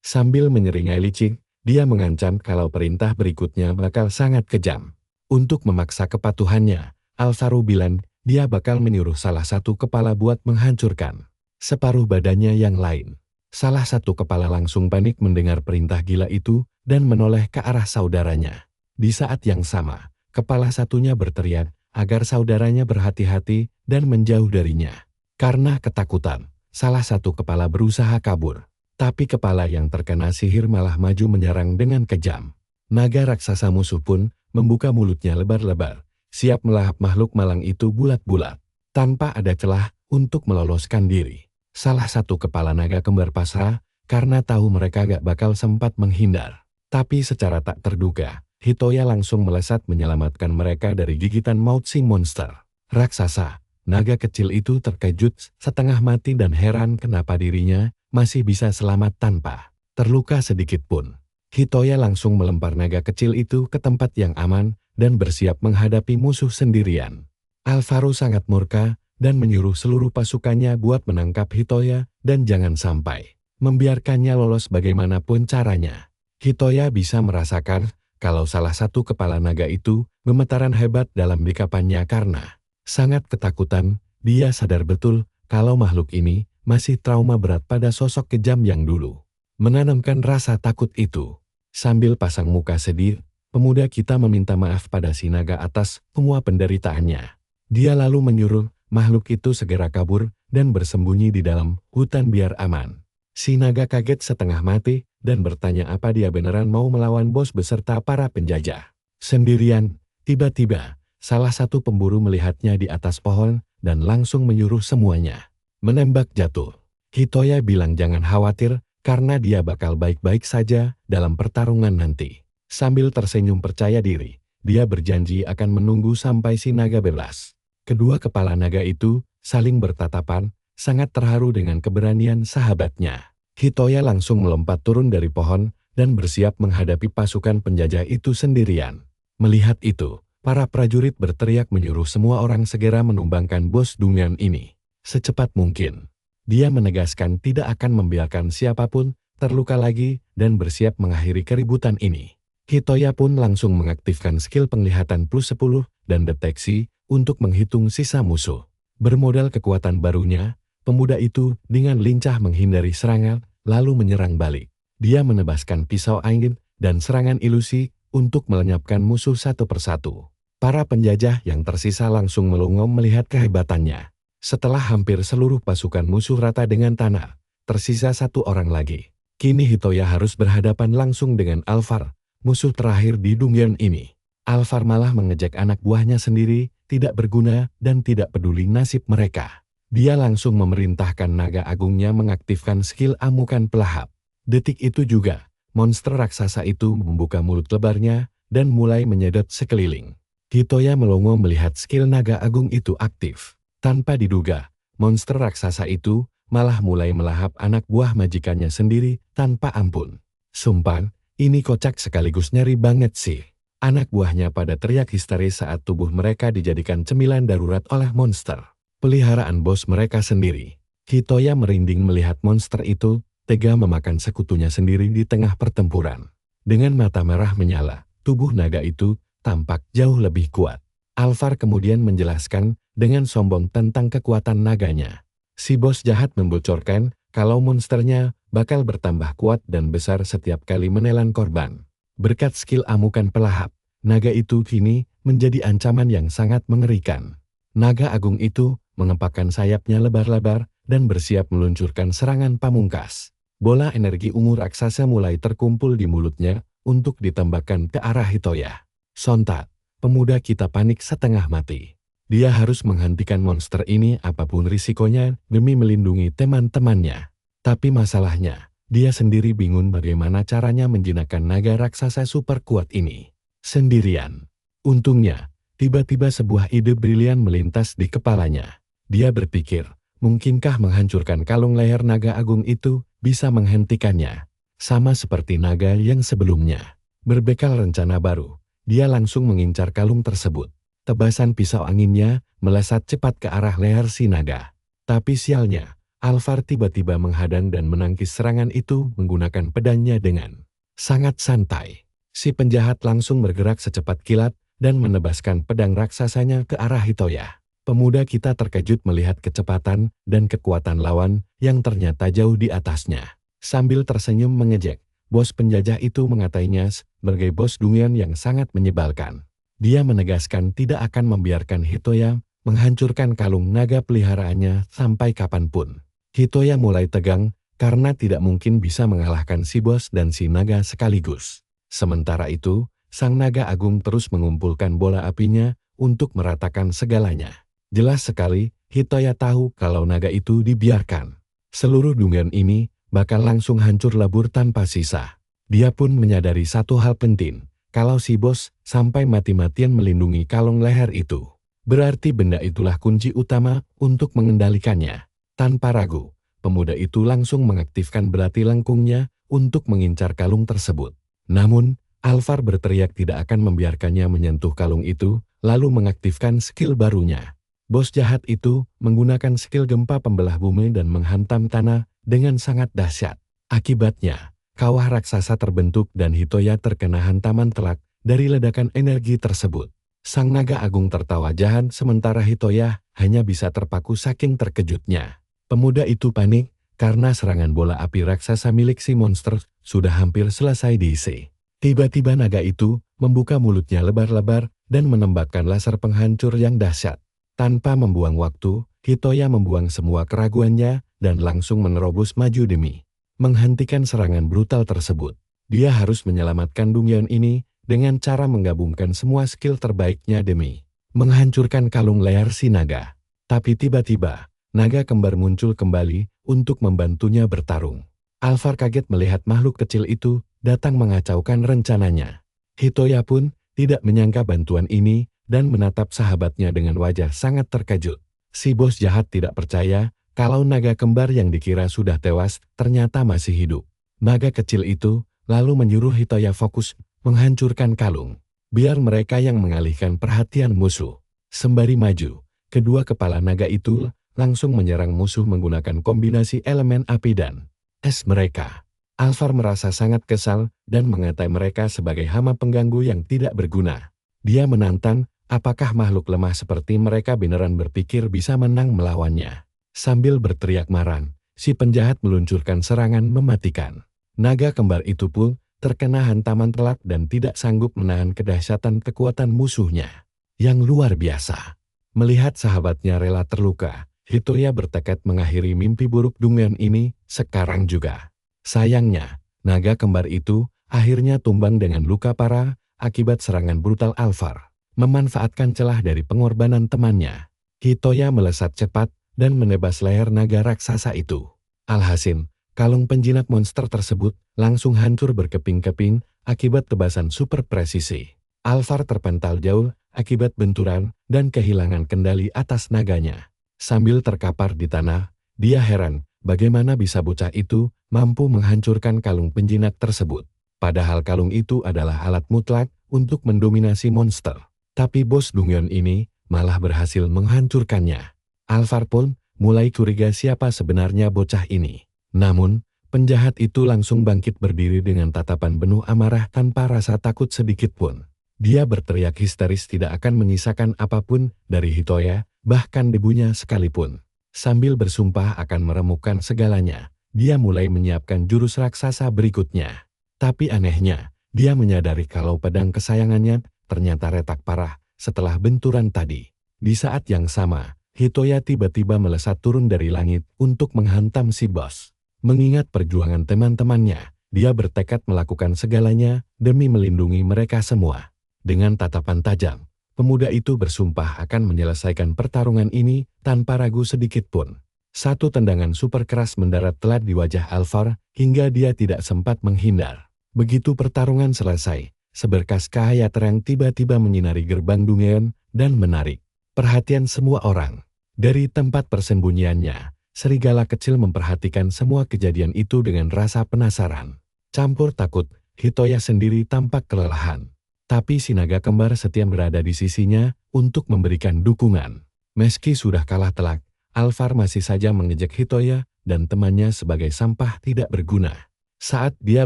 Sambil menyeringai licik, dia mengancam kalau perintah berikutnya bakal sangat kejam. Untuk memaksa kepatuhannya, Alvaro bilang dia bakal menyuruh salah satu kepala buat menghancurkan separuh badannya yang lain. Salah satu kepala langsung panik mendengar perintah gila itu dan menoleh ke arah saudaranya. Di saat yang sama, kepala satunya berteriak agar saudaranya berhati-hati dan menjauh darinya. Karena ketakutan, salah satu kepala berusaha kabur. Tapi kepala yang terkena sihir malah maju menyerang dengan kejam. Naga raksasa musuh pun membuka mulutnya lebar-lebar, siap melahap makhluk malang itu bulat-bulat, tanpa ada celah untuk meloloskan diri. Salah satu kepala naga kembar pasrah, karena tahu mereka gak bakal sempat menghindar. Tapi secara tak terduga, Hitoya langsung melesat menyelamatkan mereka dari gigitan maut si monster raksasa. Naga kecil itu terkejut setengah mati dan heran kenapa dirinya masih bisa selamat tanpa terluka sedikit pun. Hitoya langsung melempar naga kecil itu ke tempat yang aman dan bersiap menghadapi musuh sendirian. Alvaro sangat murka dan menyuruh seluruh pasukannya buat menangkap Hitoya dan jangan sampai membiarkannya lolos bagaimanapun caranya. Hitoya bisa merasakan kalau salah satu kepala naga itu gemetaran hebat dalam bikapannya karena sangat ketakutan. Dia sadar betul kalau makhluk ini masih trauma berat pada sosok kejam yang dulu menanamkan rasa takut itu. Sambil pasang muka sedih, pemuda kita meminta maaf pada si naga atas semua penderitaannya. Dia lalu menyuruh makhluk itu segera kabur dan bersembunyi di dalam hutan biar aman. Si naga kaget setengah mati dan bertanya apa dia beneran mau melawan bos beserta para penjajah sendirian. Tiba-tiba, salah satu pemburu melihatnya di atas pohon dan langsung menyuruh semuanya menembak jatuh. Hitoya bilang jangan khawatir karena dia bakal baik-baik saja dalam pertarungan nanti. Sambil tersenyum percaya diri, dia berjanji akan menunggu sampai si naga bebas. Kedua kepala naga itu saling bertatapan, sangat terharu dengan keberanian sahabatnya. Hitoya langsung melompat turun dari pohon dan bersiap menghadapi pasukan penjajah itu sendirian. Melihat itu, para prajurit berteriak menyuruh semua orang segera menumbangkan bos Dungan ini secepat mungkin. Dia menegaskan tidak akan membiarkan siapapun terluka lagi dan bersiap mengakhiri keributan ini. Hitoya pun langsung mengaktifkan skill penglihatan plus 10 dan deteksi untuk menghitung sisa musuh. Bermodal kekuatan barunya, pemuda itu dengan lincah menghindari serangan lalu menyerang balik. Dia menebaskan pisau angin dan serangan ilusi untuk melenyapkan musuh satu persatu. Para penjajah yang tersisa langsung melongo melihat kehebatannya. Setelah hampir seluruh pasukan musuh rata dengan tanah, tersisa satu orang lagi. Kini Hitoya harus berhadapan langsung dengan Alvar, musuh terakhir di Dungeon ini. Alvar malah mengejek anak buahnya sendiri, tidak berguna dan tidak peduli nasib mereka. Dia langsung memerintahkan naga agungnya mengaktifkan skill amukan pelahap. Detik itu juga, monster raksasa itu membuka mulut lebarnya dan mulai menyedot sekeliling. Hitoya melongo melihat skill naga agung itu aktif. Tanpa diduga, monster raksasa itu malah mulai melahap anak buah majikannya sendiri tanpa ampun. Sumpah, ini kocak sekaligus nyeri banget sih. Anak buahnya pada teriak histeris saat tubuh mereka dijadikan cemilan darurat oleh monster peliharaan bos mereka sendiri. Hitoya merinding melihat monster itu tega memakan sekutunya sendiri di tengah pertempuran. Dengan mata merah menyala, tubuh naga itu tampak jauh lebih kuat. Alvar kemudian menjelaskan dengan sombong tentang kekuatan naganya. Si bos jahat membocorkan kalau monsternya bakal bertambah kuat dan besar setiap kali menelan korban. Berkat skill amukan pelahap, naga itu kini menjadi ancaman yang sangat mengerikan. Naga agung itu mengepakkan sayapnya lebar-lebar dan bersiap meluncurkan serangan pamungkas. Bola energi ungu raksasa mulai terkumpul di mulutnya untuk ditembakkan ke arah Hitoya. Sontak, pemuda kita panik setengah mati. Dia harus menghentikan monster ini apapun risikonya demi melindungi teman-temannya. Tapi masalahnya, dia sendiri bingung bagaimana caranya menjinakkan naga raksasa super kuat ini sendirian. Untungnya, tiba-tiba sebuah ide brilian melintas di kepalanya. Dia berpikir, mungkinkah menghancurkan kalung leher naga agung itu bisa menghentikannya? Sama seperti naga yang sebelumnya. Berbekal rencana baru, dia langsung mengincar kalung tersebut. Tebasan pisau anginnya melesat cepat ke arah leher si naga. Tapi sialnya, Alvar tiba-tiba menghadang dan menangkis serangan itu menggunakan pedangnya dengan sangat santai. Si penjahat langsung bergerak secepat kilat dan menebaskan pedang raksasanya ke arah Hitoya. Pemuda kita terkejut melihat kecepatan dan kekuatan lawan yang ternyata jauh di atasnya. Sambil tersenyum mengejek, bos penjajah itu mengatainya sebagai bos Dungeon yang sangat menyebalkan. Dia menegaskan tidak akan membiarkan Hitoya menghancurkan kalung naga peliharaannya sampai kapanpun. Hitoya mulai tegang karena tidak mungkin bisa mengalahkan si bos dan si naga sekaligus. Sementara itu, sang naga agung terus mengumpulkan bola apinya untuk meratakan segalanya. Jelas sekali, Hitoya tahu kalau naga itu dibiarkan. Seluruh Dungeon ini bakal langsung hancur lebur tanpa sisa. Dia pun menyadari satu hal penting, kalau si bos sampai mati-matian melindungi kalung leher itu. Berarti benda itulah kunci utama untuk mengendalikannya. Tanpa ragu, pemuda itu langsung mengaktifkan belati lengkungnya untuk mengincar kalung tersebut. Namun, Alvar berteriak tidak akan membiarkannya menyentuh kalung itu, lalu mengaktifkan skill barunya. Bos jahat itu menggunakan skill gempa pembelah bumi dan menghantam tanah dengan sangat dahsyat. Akibatnya, kawah raksasa terbentuk dan Hitoya terkena hantaman telak dari ledakan energi tersebut. Sang naga agung tertawa jahat sementara Hitoya hanya bisa terpaku saking terkejutnya. Pemuda itu panik karena serangan bola api raksasa milik si monster sudah hampir selesai diisi. Tiba-tiba naga itu membuka mulutnya lebar-lebar dan menembakkan laser penghancur yang dahsyat. Tanpa membuang waktu, Hitoya membuang semua keraguannya dan langsung menerobos maju demi menghentikan serangan brutal tersebut. Dia harus menyelamatkan Dungeon ini dengan cara menggabungkan semua skill terbaiknya demi menghancurkan kalung leher si naga. Tapi tiba-tiba, naga kembar muncul kembali untuk membantunya bertarung. Alvar kaget melihat makhluk kecil itu datang mengacaukan rencananya. Hitoya pun tidak menyangka bantuan ini dan menatap sahabatnya dengan wajah sangat terkejut. Si bos jahat tidak percaya kalau naga kembar yang dikira sudah tewas ternyata masih hidup. Naga kecil itu lalu menyuruh Hitoya fokus menghancurkan kalung, biar mereka yang mengalihkan perhatian musuh. Sembari maju, kedua kepala naga itu langsung menyerang musuh menggunakan kombinasi elemen api dan es mereka. Alvar merasa sangat kesal dan mengatai mereka sebagai hama pengganggu yang tidak berguna. Dia menantang, apakah makhluk lemah seperti mereka beneran berpikir bisa menang melawannya. Sambil berteriak marah, si penjahat meluncurkan serangan mematikan. Naga kembar itu pun terkena hantaman telak dan tidak sanggup menahan kedahsyatan kekuatan musuhnya yang luar biasa. Melihat sahabatnya rela terluka, Hitoya bertekad mengakhiri mimpi buruk Dungeon ini sekarang juga. Sayangnya, naga kembar itu akhirnya tumbang dengan luka parah akibat serangan brutal Alvar. Memanfaatkan celah dari pengorbanan temannya, Hitoya melesat cepat dan menebas leher naga raksasa itu. Alhasil, kalung penjinak monster tersebut langsung hancur berkeping-keping akibat tebasan super presisi. Alvar terpental jauh akibat benturan dan kehilangan kendali atas naganya. Sambil terkapar di tanah, dia heran bagaimana bisa bocah itu mampu menghancurkan kalung penjinak tersebut. Padahal kalung itu adalah alat mutlak untuk mendominasi monster. Tapi bos Dungeon ini malah berhasil menghancurkannya. Alvar pun mulai curiga siapa sebenarnya bocah ini. Namun, penjahat itu langsung bangkit berdiri dengan tatapan penuh amarah tanpa rasa takut sedikit pun. Dia berteriak histeris tidak akan menyisakan apapun dari Hitoya, bahkan debunya sekalipun. Sambil bersumpah akan meremukkan segalanya, dia mulai menyiapkan jurus raksasa berikutnya. Tapi anehnya, dia menyadari kalau pedang kesayangannya ternyata retak parah setelah benturan tadi. Di saat yang sama, Hitoya tiba-tiba melesat turun dari langit untuk menghantam si bos. Mengingat perjuangan teman-temannya, dia bertekad melakukan segalanya demi melindungi mereka semua. Dengan tatapan tajam, pemuda itu bersumpah akan menyelesaikan pertarungan ini tanpa ragu sedikit pun. Satu tendangan super keras mendarat telat di wajah Alvar hingga dia tidak sempat menghindar. Begitu pertarungan selesai, seberkas cahaya terang tiba-tiba menyinari gerbang Dungeon dan menarik perhatian semua orang. Dari tempat persembunyiannya, serigala kecil memperhatikan semua kejadian itu dengan rasa penasaran. Campur takut, Hitoya sendiri tampak kelelahan. Tapi si naga kembar setia berada di sisinya untuk memberikan dukungan. Meski sudah kalah telak, Alvar masih saja mengejek Hitoya dan temannya sebagai sampah tidak berguna. Saat dia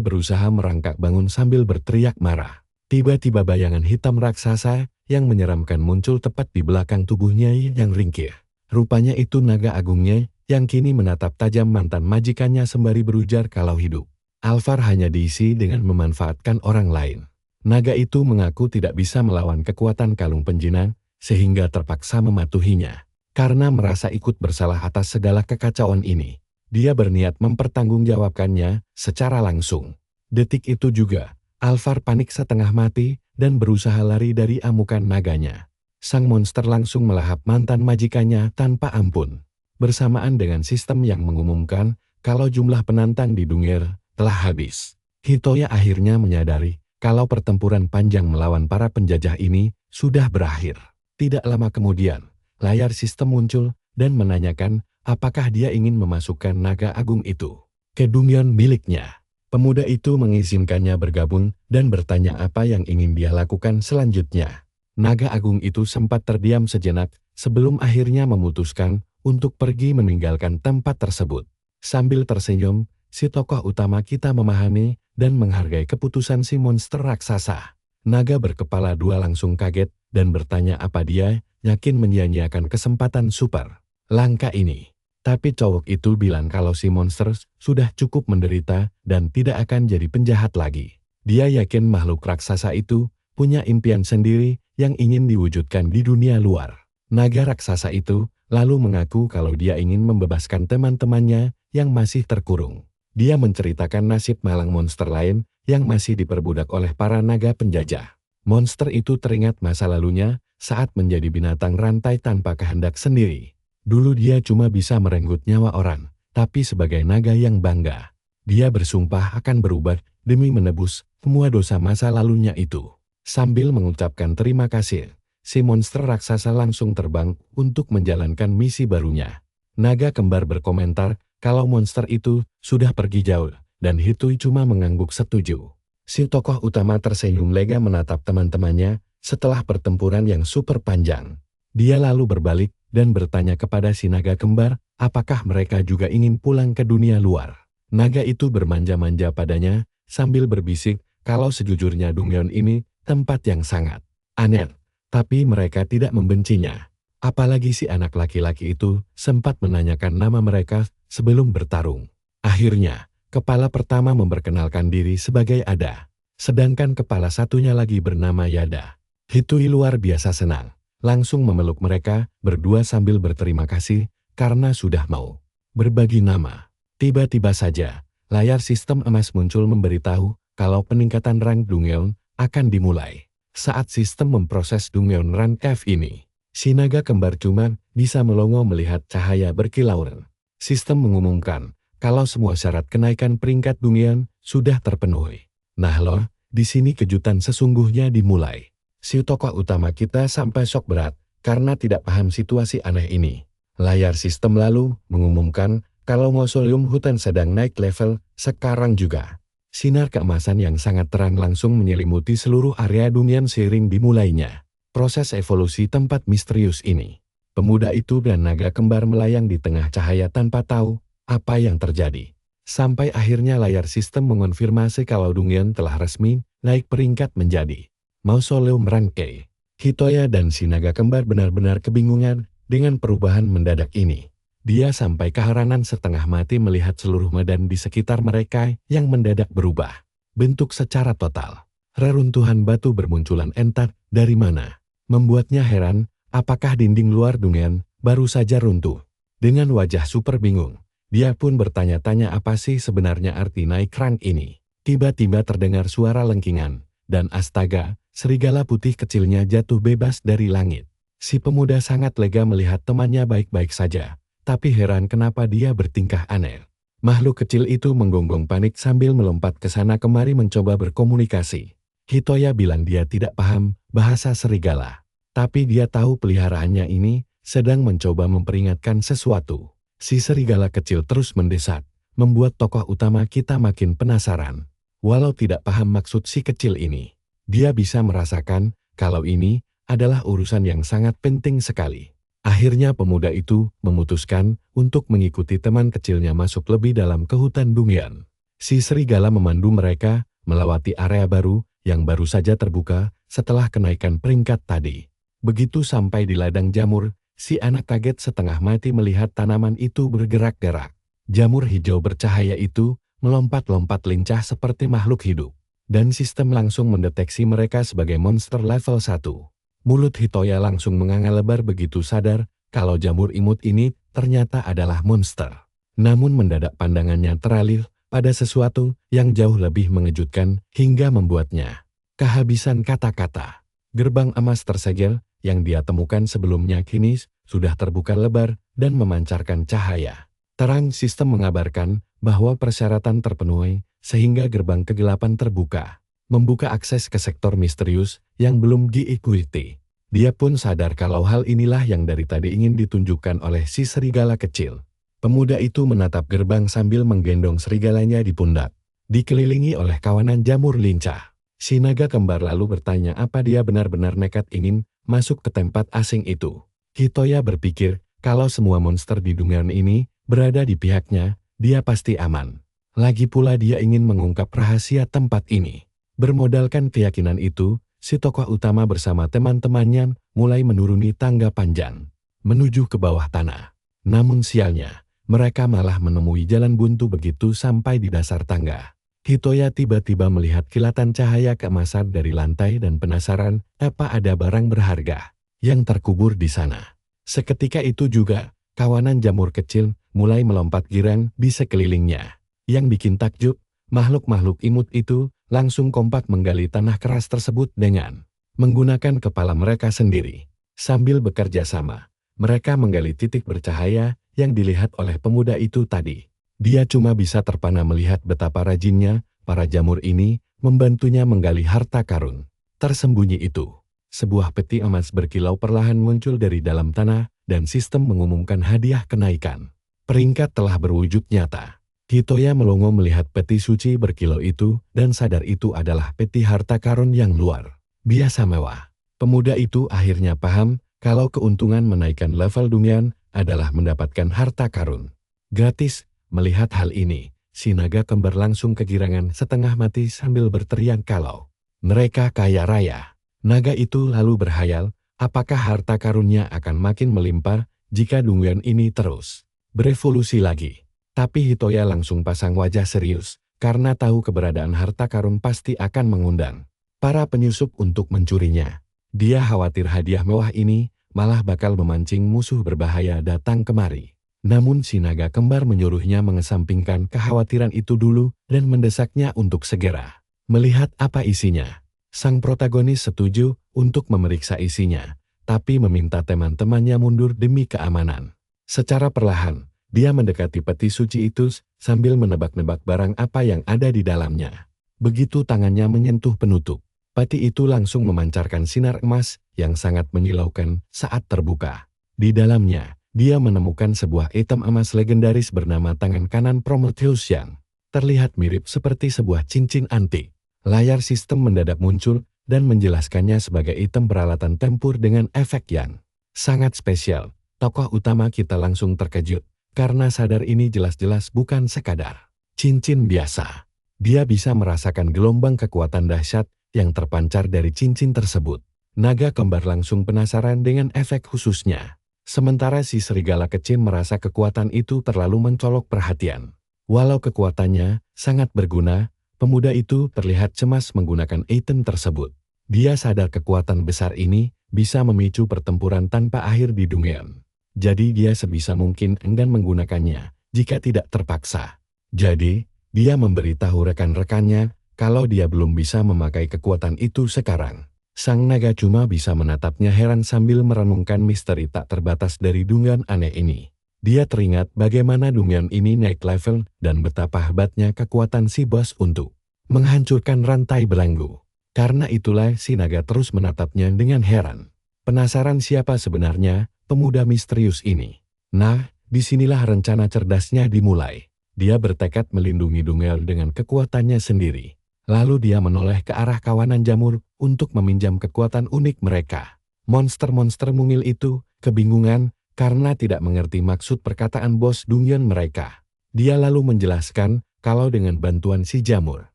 berusaha merangkak bangun sambil berteriak marah, tiba-tiba bayangan hitam raksasa yang menyeramkan muncul tepat di belakang tubuhnya yang ringkih. Rupanya itu naga agungnya yang kini menatap tajam mantan majikannya sembari berujar kalau hidup. Alvar hanya diisi dengan memanfaatkan orang lain. Naga itu mengaku tidak bisa melawan kekuatan kalung penjinak sehingga terpaksa mematuhinya. Karena merasa ikut bersalah atas segala kekacauan ini, dia berniat mempertanggungjawabkannya secara langsung. Detik itu juga, Alvar panik setengah mati dan berusaha lari dari amukan naganya. Sang monster langsung melahap mantan majikannya tanpa ampun. Bersamaan dengan sistem yang mengumumkan kalau jumlah penantang di Dungeon telah habis. Hitoya akhirnya menyadari kalau pertempuran panjang melawan para penjajah ini sudah berakhir. Tidak lama kemudian, layar sistem muncul dan menanyakan apakah dia ingin memasukkan naga agung itu ke Dungeon miliknya. Pemuda itu mengizinkannya bergabung dan bertanya apa yang ingin dia lakukan selanjutnya. Naga agung itu sempat terdiam sejenak sebelum akhirnya memutuskan untuk pergi meninggalkan tempat tersebut. Sambil tersenyum, si tokoh utama kita memahami dan menghargai keputusan si monster raksasa. Naga berkepala dua langsung kaget dan bertanya apa dia yakin menyia-nyiakan kesempatan super langka ini. Tapi cowok itu bilang kalau si monster sudah cukup menderita dan tidak akan jadi penjahat lagi. Dia yakin makhluk raksasa itu punya impian sendiri yang ingin diwujudkan di dunia luar. Naga raksasa itu lalu mengaku kalau dia ingin membebaskan teman-temannya yang masih terkurung. Dia menceritakan nasib malang monster lain yang masih diperbudak oleh para naga penjajah. Monster itu teringat masa lalunya saat menjadi binatang rantai tanpa kehendak sendiri. Dulu dia cuma bisa merenggut nyawa orang, tapi sebagai naga yang bangga, dia bersumpah akan berubah demi menebus semua dosa masa lalunya itu. Sambil mengucapkan terima kasih, si monster raksasa langsung terbang untuk menjalankan misi barunya. Naga kembar berkomentar kalau monster itu sudah pergi jauh, dan Hitui cuma mengangguk setuju. Si tokoh utama tersenyum lega menatap teman-temannya setelah pertempuran yang super panjang. Dia lalu berbalik dan bertanya kepada si naga kembar, apakah mereka juga ingin pulang ke dunia luar. Naga itu bermanja-manja padanya sambil berbisik kalau sejujurnya Dongyeon ini tempat yang sangat aneh, tapi mereka tidak membencinya. Apalagi si anak laki-laki itu sempat menanyakan nama mereka sebelum bertarung. Akhirnya, kepala pertama memperkenalkan diri sebagai Ada, sedangkan kepala satunya lagi bernama Yada. Hitui luar biasa senang, langsung memeluk mereka berdua sambil berterima kasih karena sudah mau berbagi nama. Tiba-tiba saja, layar sistem emas muncul memberitahu kalau peningkatan rank Dongyeon akan dimulai. Saat sistem memproses Dongyeon rank F ini, si naga kembar cuma bisa melongo melihat cahaya berkilauan. Sistem mengumumkan kalau semua syarat kenaikan peringkat Dongyeon sudah terpenuhi. Nah loh, di sini kejutan sesungguhnya dimulai. Si tokoh utama kita sampai shock berat karena tidak paham situasi aneh ini. Layar sistem lalu mengumumkan kalau Mausoleum Hutan sedang naik level sekarang juga. Sinar keemasan yang sangat terang langsung menyelimuti seluruh area Dongyeon seiring dimulainya proses evolusi tempat misterius ini. Pemuda itu dan naga kembar melayang di tengah cahaya tanpa tahu apa yang terjadi. Sampai akhirnya layar sistem mengonfirmasi kalau Dongyeon telah resmi naik peringkat menjadi Mausoleum Rank E. Hitoya dan si naga kembar benar-benar kebingungan dengan perubahan mendadak ini. Dia sampai keheranan setengah mati melihat seluruh medan di sekitar mereka yang mendadak berubah bentuk secara total. Reruntuhan batu bermunculan entar dari mana. Membuatnya heran, apakah dinding luar Dongyeon baru saja runtuh. Dengan wajah super bingung, dia pun bertanya-tanya apa sih sebenarnya arti naik rank ini. Tiba-tiba terdengar suara lengkingan, dan astaga, serigala putih kecilnya jatuh bebas dari langit. Si pemuda sangat lega melihat temannya baik-baik saja, tapi heran kenapa dia bertingkah aneh. Makhluk kecil itu menggonggong panik sambil melompat ke sana kemari mencoba berkomunikasi. Hitoya bilang dia tidak paham bahasa serigala. Tapi dia tahu peliharaannya ini sedang mencoba memperingatkan sesuatu. Si serigala kecil terus mendesak, membuat tokoh utama kita makin penasaran. Walau tidak paham maksud si kecil ini, dia bisa merasakan kalau ini adalah urusan yang sangat penting sekali. Akhirnya pemuda itu memutuskan untuk mengikuti teman kecilnya masuk lebih dalam ke hutan Dongyeon. Si serigala memandu mereka melewati area baru yang baru saja terbuka setelah kenaikan peringkat tadi. Begitu sampai di ladang jamur, si anak kaget setengah mati melihat tanaman itu bergerak-gerak. Jamur hijau bercahaya itu melompat-lompat lincah seperti makhluk hidup, dan sistem langsung mendeteksi mereka sebagai monster level 1. Mulut Hitoya langsung menganga lebar begitu sadar kalau jamur imut ini ternyata adalah monster. Namun mendadak pandangannya teralih pada sesuatu yang jauh lebih mengejutkan hingga membuatnya kehabisan kata-kata. Gerbang emas tersegel yang dia temukan sebelumnya kini sudah terbuka lebar dan memancarkan cahaya. Terang sistem mengabarkan bahwa persyaratan terpenuhi sehingga gerbang kegelapan terbuka, membuka akses ke sektor misterius yang belum diikuti. Dia pun sadar kalau hal inilah yang dari tadi ingin ditunjukkan oleh si serigala kecil. Pemuda itu menatap gerbang sambil menggendong serigalanya di pundak, dikelilingi oleh kawanan jamur lincah. Si naga kembar lalu bertanya apa dia benar-benar nekat ingin masuk ke tempat asing itu. Hitoya berpikir kalau semua monster di Dongyeon ini berada di pihaknya, dia pasti aman. Lagi pula dia ingin mengungkap rahasia tempat ini. Bermodalkan keyakinan itu, si tokoh utama bersama teman-temannya mulai menuruni tangga panjang menuju ke bawah tanah. Namun sialnya, mereka malah menemui jalan buntu begitu sampai di dasar tangga. Hitoya tiba-tiba melihat kilatan cahaya keemasan dari lantai dan penasaran apa ada barang berharga yang terkubur di sana. Seketika itu juga, kawanan jamur kecil mulai melompat girang di sekelilingnya. Yang bikin takjub, makhluk-makhluk imut itu langsung kompak menggali tanah keras tersebut dengan menggunakan kepala mereka sendiri. Sambil bekerja sama, mereka menggali titik bercahaya yang dilihat oleh pemuda itu tadi. Dia cuma bisa terpana melihat betapa rajinnya para jamur ini membantunya menggali harta karun. Tersembunyi itu, sebuah peti emas berkilau perlahan muncul dari dalam tanah dan sistem mengumumkan hadiah kenaikan. Peringkat telah berwujud nyata. Hitoya melongo melihat peti suci berkilau itu dan sadar itu adalah peti harta karun yang luar biasa mewah. Pemuda itu akhirnya paham kalau keuntungan menaikkan level Dunyan adalah mendapatkan harta karun gratis. Melihat hal ini, si naga kembar langsung kegirangan setengah mati sambil berteriak kalau mereka kaya raya. Naga itu lalu berhayal, apakah harta karunnya akan makin melimpah jika Dunyan ini terus berevolusi lagi. Tapi Hitoya langsung pasang wajah serius, karena tahu keberadaan harta karun pasti akan mengundang para penyusup untuk mencurinya. Dia khawatir hadiah mewah ini malah bakal memancing musuh berbahaya datang kemari. Namun si naga kembar menyuruhnya mengesampingkan kekhawatiran itu dulu dan mendesaknya untuk segera melihat apa isinya. Sang protagonis setuju untuk memeriksa isinya, tapi meminta teman-temannya mundur demi keamanan. Secara perlahan, dia mendekati peti suci itu sambil menebak-nebak barang apa yang ada di dalamnya. Begitu tangannya menyentuh penutup, peti itu langsung memancarkan sinar emas yang sangat menyilaukan saat terbuka. Di dalamnya, dia menemukan sebuah item emas legendaris bernama tangan kanan Prometheus yang terlihat mirip seperti sebuah cincin antik. Layar sistem mendadak muncul dan menjelaskannya sebagai item peralatan tempur dengan efek yang sangat spesial. Tokoh utama kita langsung terkejut karena sadar ini jelas-jelas bukan sekadar cincin biasa. Dia bisa merasakan gelombang kekuatan dahsyat yang terpancar dari cincin tersebut. Naga kembar langsung penasaran dengan efek khususnya. Sementara si serigala kecil merasa kekuatan itu terlalu mencolok perhatian. Walau kekuatannya sangat berguna, pemuda itu terlihat cemas menggunakan item tersebut. Dia sadar kekuatan besar ini bisa memicu pertempuran tanpa akhir di Dunyan. Jadi dia sebisa mungkin enggan menggunakannya jika tidak terpaksa. Jadi, dia memberitahu rekan-rekannya kalau dia belum bisa memakai kekuatan itu sekarang. Sang naga cuma bisa menatapnya heran sambil merenungkan misteri tak terbatas dari Dunyan aneh ini. Dia teringat bagaimana Dunyan ini naik level dan betapa hebatnya kekuatan si bos untuk menghancurkan rantai belenggu. Karena itulah si naga terus menatapnya dengan heran. Penasaran siapa sebenarnya pemuda misterius ini. Nah, disinilah rencana cerdasnya dimulai. Dia bertekad melindungi Dunyan dengan kekuatannya sendiri. Lalu dia menoleh ke arah kawanan jamur untuk meminjam kekuatan unik mereka. Monster-monster mungil itu kebingungan karena tidak mengerti maksud perkataan bos Dunyan mereka. Dia lalu menjelaskan kalau dengan bantuan si jamur,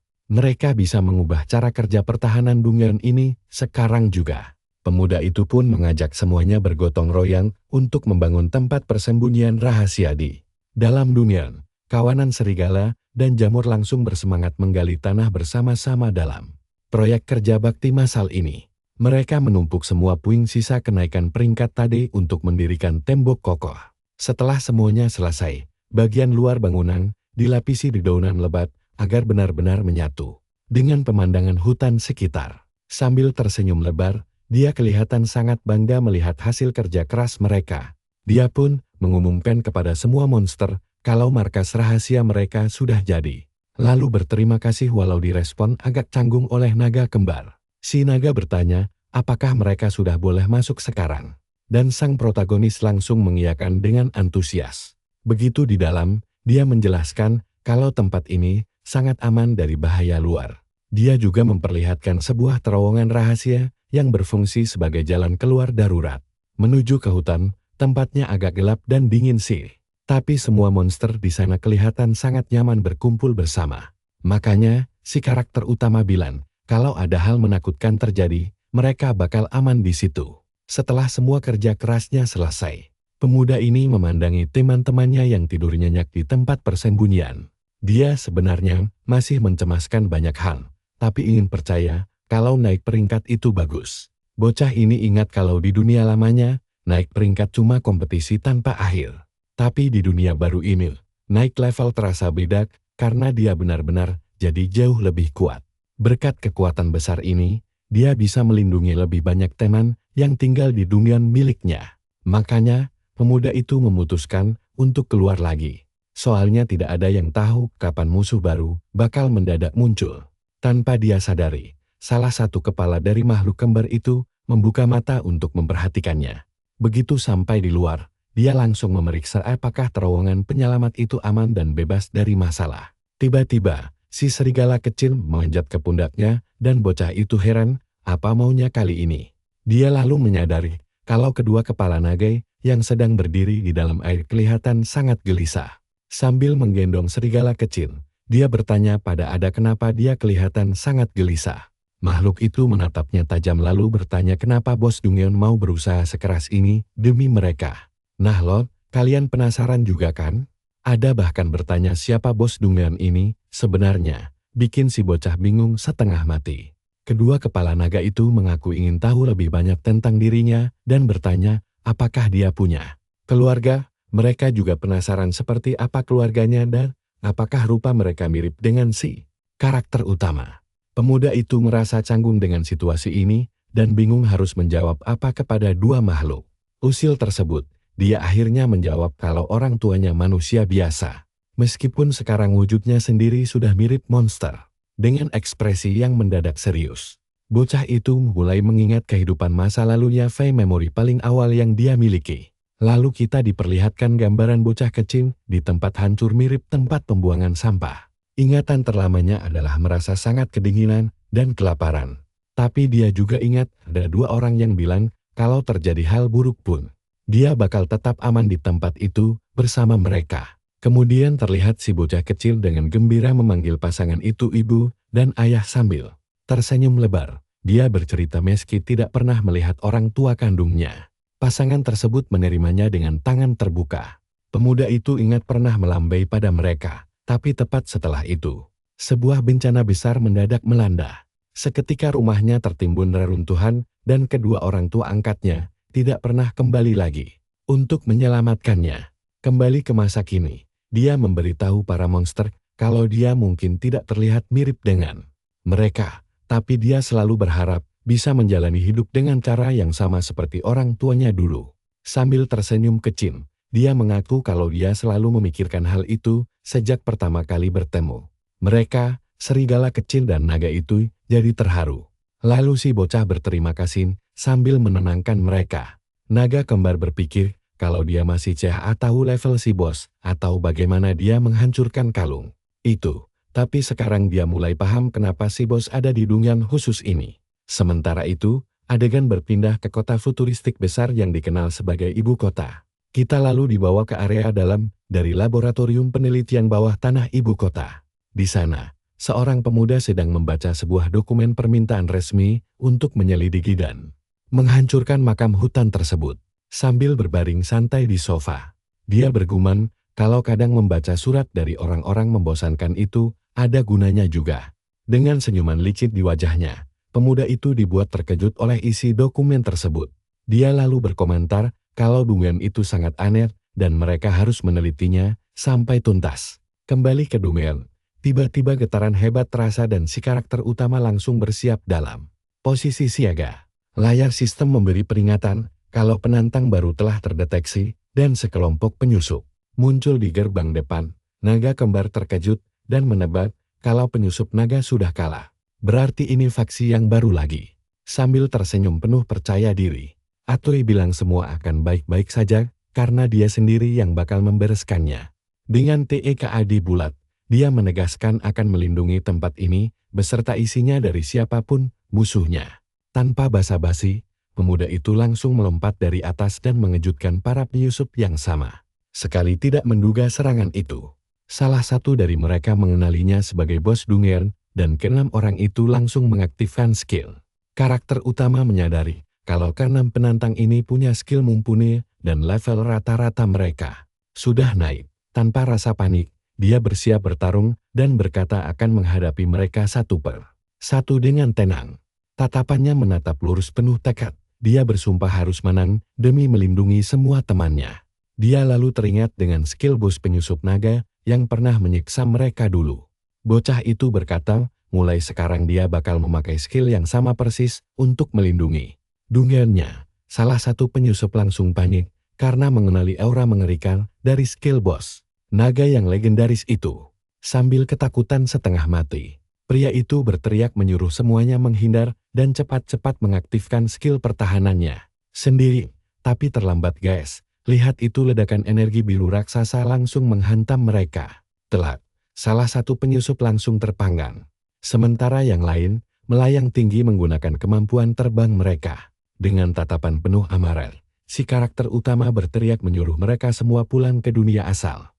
mereka bisa mengubah cara kerja pertahanan Dunyan ini sekarang juga. Pemuda itu pun mengajak semuanya bergotong royong untuk membangun tempat persembunyian rahasia di dalam Dunyan. Kawanan serigala dan jamur langsung bersemangat menggali tanah bersama-sama dalam proyek kerja bakti massal ini. Mereka menumpuk semua puing sisa kenaikan peringkat tadi untuk mendirikan tembok kokoh. Setelah semuanya selesai, bagian luar bangunan dilapisi dedaunan lebat agar benar-benar menyatu dengan pemandangan hutan sekitar. Sambil tersenyum lebar, dia kelihatan sangat bangga melihat hasil kerja keras mereka. Dia pun mengumumkan kepada semua monster kalau markas rahasia mereka sudah jadi. Lalu berterima kasih walau direspon agak canggung oleh naga kembar. Si naga bertanya, apakah mereka sudah boleh masuk sekarang? Dan sang protagonis langsung mengiyakan dengan antusias. Begitu di dalam, dia menjelaskan kalau tempat ini sangat aman dari bahaya luar. Dia juga memperlihatkan sebuah terowongan rahasia yang berfungsi sebagai jalan keluar darurat. Menuju ke hutan, tempatnya agak gelap dan dingin sih. Tapi semua monster di sana kelihatan sangat nyaman berkumpul bersama. Makanya, si karakter utama bilang, kalau ada hal menakutkan terjadi, mereka bakal aman di situ. Setelah semua kerja kerasnya selesai, pemuda ini memandangi teman-temannya yang tidur nyenyak di tempat persembunyian. Dia sebenarnya masih mencemaskan banyak hal, tapi ingin percaya kalau naik peringkat itu bagus. Bocah ini ingat kalau di dunia lamanya, naik peringkat cuma kompetisi tanpa akhir. Tapi di dunia baru ini, naik level terasa beda karena dia benar-benar jadi jauh lebih kuat. Berkat kekuatan besar ini, dia bisa melindungi lebih banyak teman yang tinggal di dunia miliknya. Makanya, pemuda itu memutuskan untuk keluar lagi. Soalnya tidak ada yang tahu kapan musuh baru bakal mendadak muncul. Tanpa dia sadari, salah satu kepala dari makhluk kembar itu membuka mata untuk memperhatikannya. Begitu sampai di luar, dia langsung memeriksa apakah terowongan penyelamat itu aman dan bebas dari masalah. Tiba-tiba, si serigala kecil mengejar ke pundaknya dan bocah itu heran, apa maunya kali ini. Dia lalu menyadari kalau kedua kepala naga yang sedang berdiri di dalam air kelihatan sangat gelisah. Sambil menggendong serigala kecil, dia bertanya pada Ada kenapa dia kelihatan sangat gelisah. Makhluk itu menatapnya tajam lalu bertanya kenapa Bos Dungeon mau berusaha sekeras ini demi mereka. Nah Lord, kalian penasaran juga kan? Ada bahkan bertanya siapa Bos Dungeon ini sebenarnya, bikin si bocah bingung setengah mati. Kedua kepala naga itu mengaku ingin tahu lebih banyak tentang dirinya dan bertanya apakah dia punya keluarga. Mereka juga penasaran seperti apa keluarganya dan apakah rupa mereka mirip dengan si karakter utama. Pemuda itu merasa canggung dengan situasi ini dan bingung harus menjawab apa kepada dua makhluk usil tersebut. Dia akhirnya menjawab kalau orang tuanya manusia biasa. Meskipun sekarang wujudnya sendiri sudah mirip monster. Dengan ekspresi yang mendadak serius. Bocah itu mulai mengingat kehidupan masa lalunya memori paling awal yang dia miliki. Lalu kita diperlihatkan gambaran bocah kecil di tempat hancur mirip tempat pembuangan sampah. Ingatan terlamanya adalah merasa sangat kedinginan dan kelaparan. Tapi dia juga ingat ada dua orang yang bilang kalau terjadi hal buruk pun, dia bakal tetap aman di tempat itu bersama mereka. Kemudian terlihat si bocah kecil dengan gembira memanggil pasangan itu ibu dan ayah sambil tersenyum lebar. Dia bercerita meski tidak pernah melihat orang tua kandungnya. Pasangan tersebut menerimanya dengan tangan terbuka. Pemuda itu ingat pernah melambai pada mereka, tapi tepat setelah itu, sebuah bencana besar mendadak melanda. Seketika rumahnya tertimbun reruntuhan dan kedua orang tua angkatnya tidak pernah kembali lagi. Untuk menyelamatkannya, kembali ke masa kini, dia memberitahu para monster kalau dia mungkin tidak terlihat mirip dengan mereka, tapi dia selalu berharap bisa menjalani hidup dengan cara yang sama seperti orang tuanya dulu. Sambil tersenyum kecil, dia mengaku kalau dia selalu memikirkan hal itu sejak pertama kali bertemu. Mereka, serigala kecil dan naga itu, jadi terharu. Lalu si bocah berterima kasih sambil menenangkan mereka. Naga kembar berpikir kalau dia masih tahu level si bos atau bagaimana dia menghancurkan kalung itu. Tapi sekarang dia mulai paham kenapa si bos ada di dungeon khusus ini. Sementara itu, adegan berpindah ke kota futuristik besar yang dikenal sebagai ibu kota. Kita lalu dibawa ke area dalam dari laboratorium penelitian bawah tanah ibu kota. Di sana, seorang pemuda sedang membaca sebuah dokumen permintaan resmi untuk menyelidiki dan menghancurkan makam hutan tersebut. Sambil berbaring santai di sofa, dia bergumam kalau kadang membaca surat dari orang-orang membosankan itu ada gunanya juga. Dengan senyuman licin di wajahnya, pemuda itu dibuat terkejut oleh isi dokumen tersebut. Dia lalu berkomentar kalau dungeon itu sangat aneh dan mereka harus menelitinya sampai tuntas. Kembali ke dungeon, tiba-tiba getaran hebat terasa dan si karakter utama langsung bersiap dalam posisi siaga. Layar sistem memberi peringatan kalau penantang baru telah terdeteksi dan sekelompok penyusup muncul di gerbang depan. Naga kembar terkejut dan menebak kalau penyusup naga sudah kalah. Berarti ini faksi yang baru lagi. Sambil tersenyum penuh percaya diri, Atui bilang semua akan baik-baik saja karena dia sendiri yang bakal membereskannya. Dengan TEKAD bulat, dia menegaskan akan melindungi tempat ini beserta isinya dari siapapun musuhnya. Tanpa basa-basi, pemuda itu langsung melompat dari atas dan mengejutkan para penyusup yang sama. Sekali tidak menduga serangan itu, salah satu dari mereka mengenalinya sebagai bos dungeon dan keenam orang itu langsung mengaktifkan skill. Karakter utama menyadari kalau keenam penantang ini punya skill mumpuni dan level rata-rata mereka sudah naik. Tanpa rasa panik, dia bersiap bertarung dan berkata akan menghadapi mereka satu per satu dengan tenang. Tatapannya menatap lurus penuh tekad. Dia bersumpah harus menang demi melindungi semua temannya. Dia lalu teringat dengan skill bos penyusup naga yang pernah menyiksa mereka dulu. Bocah itu berkata, mulai sekarang dia bakal memakai skill yang sama persis untuk melindungi dungeonnya. Salah satu penyusup langsung panik karena mengenali aura mengerikan dari skill bos naga yang legendaris itu. Sambil ketakutan setengah mati, Pria itu berteriak menyuruh semuanya menghindar dan cepat-cepat mengaktifkan skill pertahanannya sendiri. Tapi terlambat guys, lihat itu ledakan energi biru raksasa langsung menghantam mereka. Telat, salah satu penyusup langsung terpanggang. Sementara yang lain melayang tinggi menggunakan kemampuan terbang mereka. Dengan tatapan penuh amarah, si karakter utama berteriak menyuruh mereka semua pulang ke dunia asal.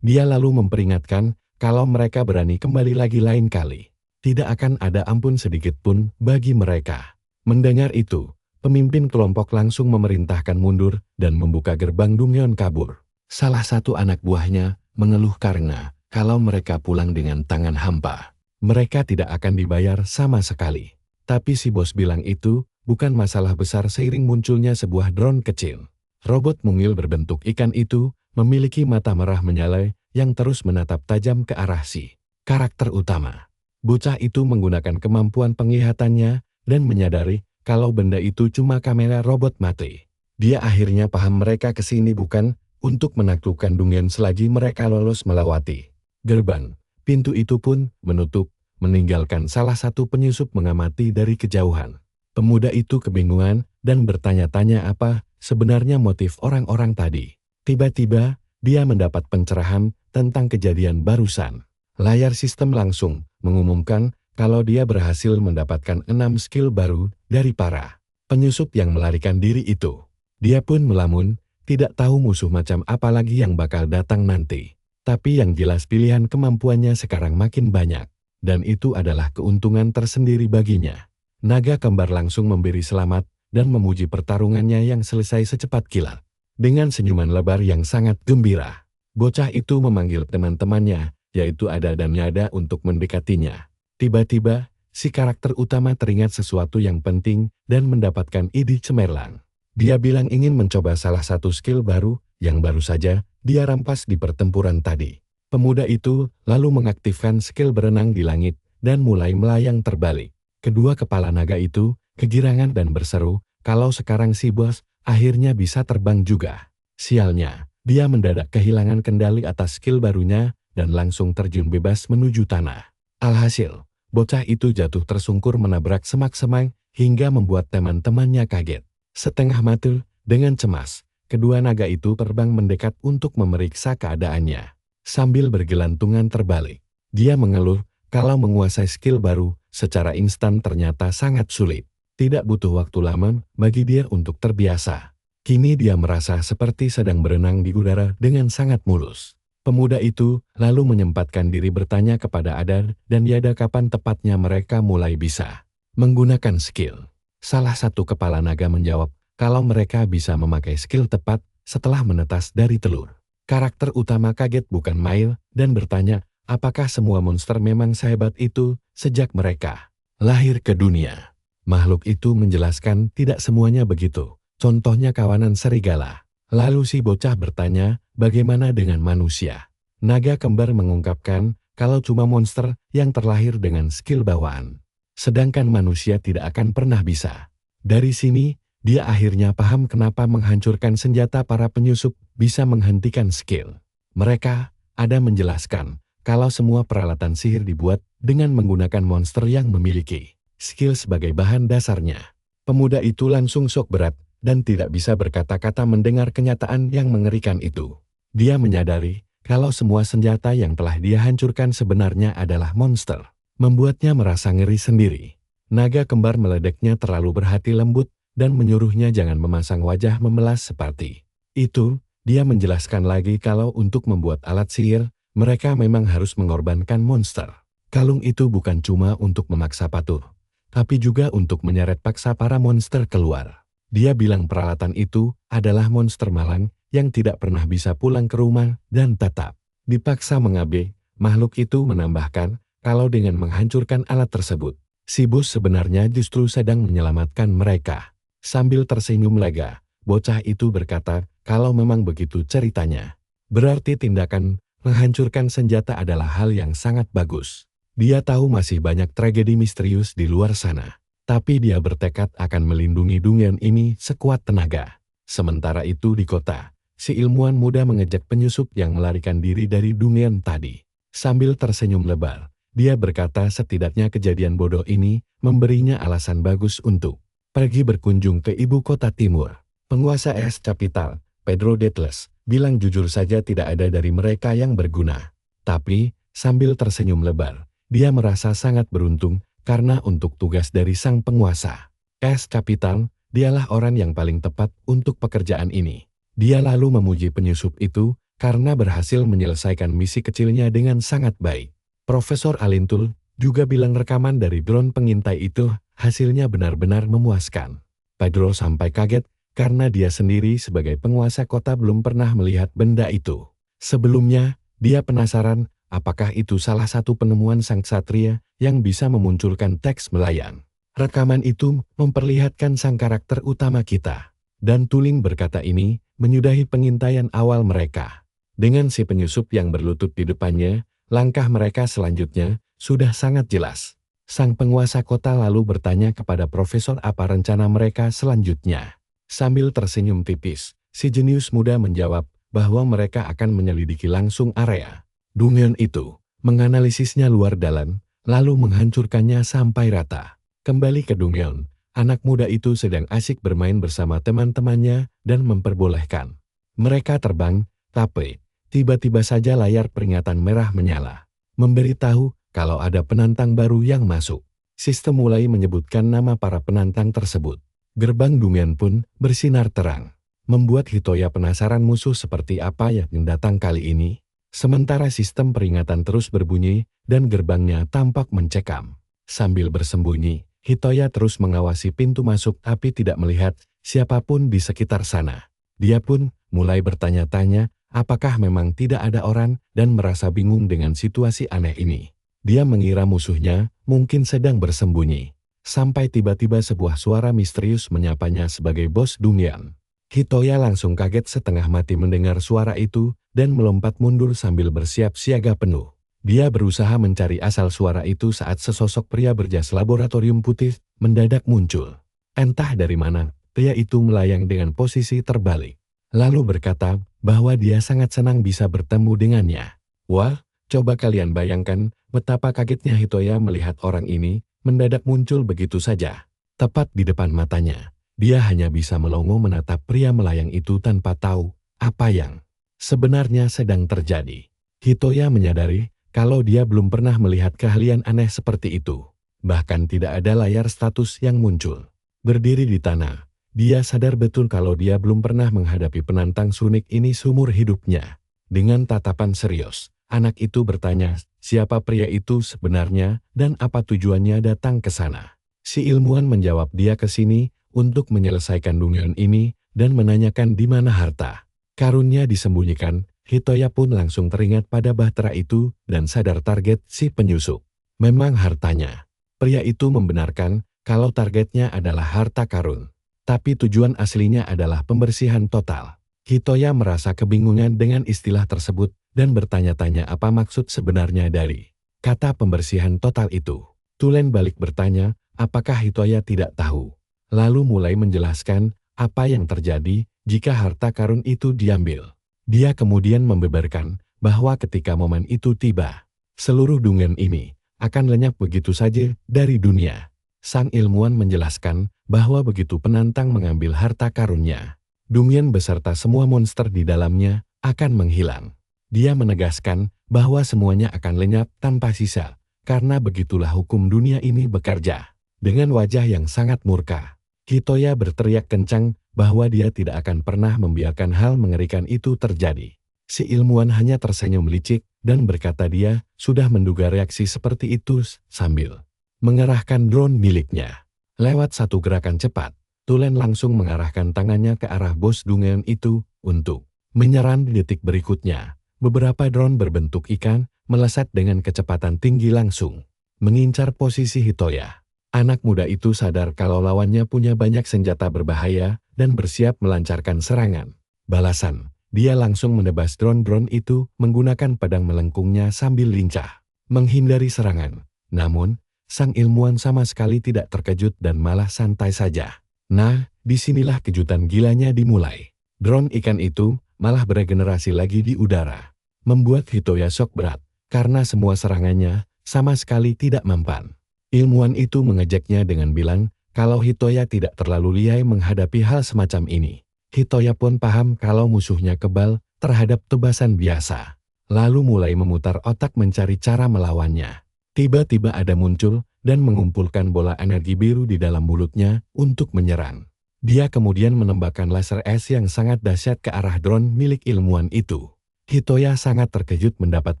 Dia lalu memperingatkan kalau mereka berani kembali lagi lain kali, tidak akan ada ampun sedikit pun bagi mereka. Mendengar itu, pemimpin kelompok langsung memerintahkan mundur dan membuka gerbang Dungeon kabur. Salah satu anak buahnya mengeluh karena kalau mereka pulang dengan tangan hampa, mereka tidak akan dibayar sama sekali. Tapi si bos bilang itu bukan masalah besar seiring munculnya sebuah drone kecil. Robot mungil berbentuk ikan itu memiliki mata merah menyala yang terus menatap tajam ke arah si karakter utama. Bocah itu menggunakan kemampuan penglihatannya dan menyadari kalau benda itu cuma kamera robot mati. Dia akhirnya paham mereka kesini bukan untuk menaklukkan Dungeon selagi mereka lolos melewati gerbang. Pintu itu pun menutup, meninggalkan salah satu penyusup mengamati dari kejauhan. Pemuda itu kebingungan dan bertanya-tanya apa sebenarnya motif orang-orang tadi. Tiba-tiba, dia mendapat pencerahan tentang kejadian barusan. Layar sistem langsung mengumumkan kalau dia berhasil mendapatkan 6 skill baru dari para penyusup yang melarikan diri itu. Dia pun melamun, tidak tahu musuh macam apa lagi yang bakal datang nanti. Tapi yang jelas pilihan kemampuannya sekarang makin banyak. Dan itu adalah keuntungan tersendiri baginya. Naga kembar langsung memberi selamat dan memuji pertarungannya yang selesai secepat kilat. Dengan senyuman lebar yang sangat gembira, bocah itu memanggil teman-temannya, yaitu Ada dan Nyada untuk mendekatinya. Tiba-tiba, si karakter utama teringat sesuatu yang penting dan mendapatkan ide cemerlang. Dia bilang ingin mencoba salah satu skill baru yang baru saja dia rampas di pertempuran tadi. Pemuda itu lalu mengaktifkan skill berenang di langit dan mulai melayang terbalik. Kedua kepala naga itu kegirangan dan berseru kalau sekarang si bos akhirnya bisa terbang juga. Sialnya, dia mendadak kehilangan kendali atas skill barunya dan langsung terjun bebas menuju tanah. Alhasil, bocah itu jatuh tersungkur menabrak semak-semak hingga membuat teman-temannya kaget. Setengah mati, dengan cemas, kedua naga itu terbang mendekat untuk memeriksa keadaannya. Sambil bergelantungan terbalik, dia mengeluh kalau menguasai skill baru secara instan ternyata sangat sulit. Tidak butuh waktu lama bagi dia untuk terbiasa. Kini dia merasa seperti sedang berenang di udara dengan sangat mulus. Pemuda itu lalu menyempatkan diri bertanya kepada Ada dan Yada kapan tepatnya mereka mulai bisa menggunakan skill. Salah satu kepala naga menjawab kalau mereka bisa memakai skill tepat setelah menetas dari telur. Karakter utama kaget bukan main dan bertanya apakah semua monster memang sehebat itu sejak mereka lahir ke dunia. Makhluk itu menjelaskan tidak semuanya begitu. Contohnya kawanan serigala. Lalu si bocah bertanya, bagaimana dengan manusia? Naga kembar mengungkapkan kalau cuma monster yang terlahir dengan skill bawaan. Sedangkan manusia tidak akan pernah bisa. Dari sini, dia akhirnya paham kenapa menghancurkan senjata para penyusup bisa menghentikan skill. Mereka ada menjelaskan kalau semua peralatan sihir dibuat dengan menggunakan monster yang memiliki skill sebagai bahan dasarnya. Pemuda itu langsung shock berat dan tidak bisa berkata-kata mendengar kenyataan yang mengerikan itu. Dia menyadari kalau semua senjata yang telah dia hancurkan sebenarnya adalah monster. Membuatnya merasa ngeri sendiri. Naga kembar meledeknya terlalu berhati lembut dan menyuruhnya jangan memasang wajah memelas seperti itu. Dia menjelaskan lagi kalau untuk membuat alat sihir, mereka memang harus mengorbankan monster. Kalung itu bukan cuma untuk memaksa patuh, tapi juga untuk menyeret paksa para monster keluar. Dia bilang peralatan itu adalah monster malang yang tidak pernah bisa pulang ke rumah dan tetap dipaksa mengabdi. Makhluk itu menambahkan kalau dengan menghancurkan alat tersebut, si bos sebenarnya justru sedang menyelamatkan mereka. Sambil tersenyum lega, bocah itu berkata kalau memang begitu ceritanya, berarti tindakan menghancurkan senjata adalah hal yang sangat bagus. Dia tahu masih banyak tragedi misterius di luar sana, tapi dia bertekad akan melindungi Dungeon ini sekuat tenaga. Sementara itu di kota, si ilmuwan muda mengejek penyusup yang melarikan diri dari Dungeon tadi. Sambil tersenyum lebar, Dia berkata setidaknya kejadian bodoh ini memberinya alasan bagus untuk pergi berkunjung ke ibu kota timur. Penguasa Es Capital, Pedro Deatles, bilang jujur saja tidak ada dari mereka yang berguna. Tapi, sambil tersenyum lebar, dia merasa sangat beruntung karena untuk tugas dari sang penguasa Es Capital, dialah orang yang paling tepat untuk pekerjaan ini. Dia lalu memuji penyusup itu karena berhasil menyelesaikan misi kecilnya dengan sangat baik. Profesor Alintul juga bilang rekaman dari drone pengintai itu hasilnya benar-benar memuaskan. Pedro sampai kaget karena dia sendiri sebagai penguasa kota belum pernah melihat benda itu. Sebelumnya, dia penasaran apakah itu salah satu penemuan sang ksatria yang bisa memunculkan teks melayang. Rekaman itu memperlihatkan sang karakter utama kita. Dan Tuling berkata ini menyudahi pengintaian awal mereka. Dengan si penyusup yang berlutut di depannya, langkah mereka selanjutnya sudah sangat jelas. Sang penguasa kota lalu bertanya kepada profesor apa rencana mereka selanjutnya. Sambil tersenyum tipis, si jenius muda menjawab bahwa mereka akan menyelidiki langsung area Dungeon itu, menganalisisnya luar dalam, lalu menghancurkannya sampai rata. Kembali ke Dungeon, anak muda itu sedang asik bermain bersama teman-temannya dan memperbolehkan mereka terbang, tapi tiba-tiba saja layar peringatan merah menyala, memberitahu kalau ada penantang baru yang masuk. Sistem mulai menyebutkan nama para penantang tersebut. Gerbang Dungeon pun bersinar terang, membuat Hitoya penasaran musuh seperti apa yang datang kali ini. Sementara sistem peringatan terus berbunyi dan gerbangnya tampak mencekam. Sambil bersembunyi, Hitoya terus mengawasi pintu masuk tapi tidak melihat siapapun di sekitar sana. Dia pun mulai bertanya-tanya apakah memang tidak ada orang dan merasa bingung dengan situasi aneh ini. Dia mengira musuhnya mungkin sedang bersembunyi. Sampai tiba-tiba sebuah suara misterius menyapanya sebagai bos Dungeon. Hitoya langsung kaget setengah mati mendengar suara itu dan melompat mundur sambil bersiap siaga penuh. Dia berusaha mencari asal suara itu saat sesosok pria berjas laboratorium putih mendadak muncul. Entah dari mana, pria itu melayang dengan posisi terbalik. Lalu berkata bahwa dia sangat senang bisa bertemu dengannya. Wah, coba kalian bayangkan betapa kagetnya Hitoya melihat orang ini mendadak muncul begitu saja. Tepat di depan matanya, dia hanya bisa melongo menatap pria melayang itu tanpa tahu apa yang sebenarnya sedang terjadi. Hitoya menyadari kalau dia belum pernah melihat keahlian aneh seperti itu. Bahkan tidak ada layar status yang muncul. Berdiri di tanah, dia sadar betul kalau dia belum pernah menghadapi penantang sunik ini seumur hidupnya. Dengan tatapan serius, anak itu bertanya siapa pria itu sebenarnya dan apa tujuannya datang ke sana. Si ilmuwan menjawab dia ke sini untuk menyelesaikan Dungeon ini dan menanyakan di mana harta karunnya disembunyikan. Hitoya pun langsung teringat pada bahtera itu dan sadar target si penyusup. Memang hartanya. Pria itu membenarkan kalau targetnya adalah harta karun. Tapi tujuan aslinya adalah pembersihan total. Hitoya merasa kebingungan dengan istilah tersebut dan bertanya-tanya apa maksud sebenarnya dari kata pembersihan total itu. Tulen balik bertanya, apakah Hitoya tidak tahu. Lalu mulai menjelaskan apa yang terjadi jika harta karun itu diambil. Dia kemudian membeberkan bahwa ketika momen itu tiba, seluruh Dungeon ini akan lenyap begitu saja dari dunia. Sang ilmuwan menjelaskan bahwa begitu penantang mengambil harta karunnya, Dungeon beserta semua monster di dalamnya akan menghilang. Dia menegaskan bahwa semuanya akan lenyap tanpa sisa, karena begitulah hukum dunia ini bekerja. Dengan wajah yang sangat murka, Hitoya berteriak kencang bahwa dia tidak akan pernah membiarkan hal mengerikan itu terjadi. Si ilmuwan hanya tersenyum licik dan berkata dia sudah menduga reaksi seperti itu sambil mengerahkan drone miliknya. Lewat satu gerakan cepat, Tulen langsung mengarahkan tangannya ke arah bos Dungeon itu untuk menyerang di detik berikutnya. Beberapa drone berbentuk ikan melesat dengan kecepatan tinggi langsung mengincar posisi Hitoya. Anak muda itu sadar kalau lawannya punya banyak senjata berbahaya dan bersiap melancarkan serangan. Balasan, dia langsung menebas drone-drone itu menggunakan pedang melengkungnya sambil lincah menghindari serangan. Namun, sang ilmuwan sama sekali tidak terkejut dan malah santai saja. Nah, disinilah kejutan gilanya dimulai. Drone ikan itu malah beregenerasi lagi di udara, membuat Hitoya shock berat karena semua serangannya sama sekali tidak mempan. Ilmuwan itu mengejaknya dengan bilang kalau Hitoya tidak terlalu lihai menghadapi hal semacam ini. Hitoya pun paham kalau musuhnya kebal terhadap tebasan biasa. Lalu mulai memutar otak mencari cara melawannya. Tiba-tiba ada muncul dan mengumpulkan bola energi biru di dalam mulutnya untuk menyerang. Dia kemudian menembakkan laser es yang sangat dahsyat ke arah drone milik ilmuwan itu. Hitoya sangat terkejut mendapat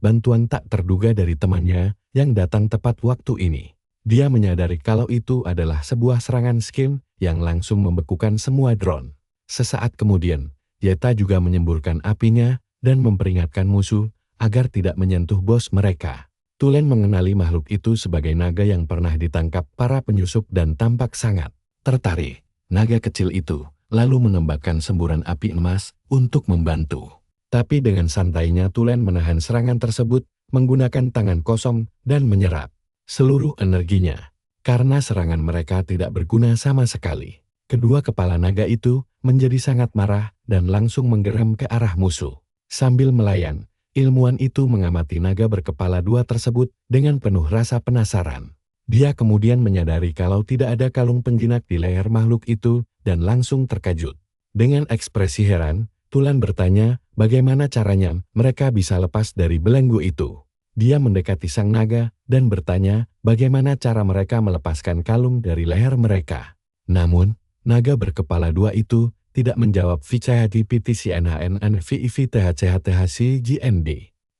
bantuan tak terduga dari temannya yang datang tepat waktu ini. Dia menyadari kalau itu adalah sebuah serangan skim yang langsung membekukan semua drone. Sesaat kemudian, Yeta juga menyemburkan apinya dan memperingatkan musuh agar tidak menyentuh bos mereka. Tulen mengenali makhluk itu sebagai naga yang pernah ditangkap para penyusup dan tampak sangat tertarik. Naga kecil itu lalu menembakkan semburan api emas untuk membantu. Tapi dengan santainya Tulen menahan serangan tersebut menggunakan tangan kosong dan menyerap seluruh energinya. Karena serangan mereka tidak berguna sama sekali. Kedua kepala naga itu menjadi sangat marah dan langsung menggeram ke arah musuh. Sambil melayan, ilmuwan itu mengamati naga berkepala dua tersebut dengan penuh rasa penasaran. Dia kemudian menyadari kalau tidak ada kalung penjinak di leher makhluk itu dan langsung terkejut. Dengan ekspresi heran, Tulen bertanya bagaimana caranya mereka bisa lepas dari belenggu itu. Dia mendekati sang naga dan bertanya bagaimana cara mereka melepaskan kalung dari leher mereka. Namun, naga berkepala dua itu tidak menjawab VCHDPTCNHNNVIVTHCHTHCGND.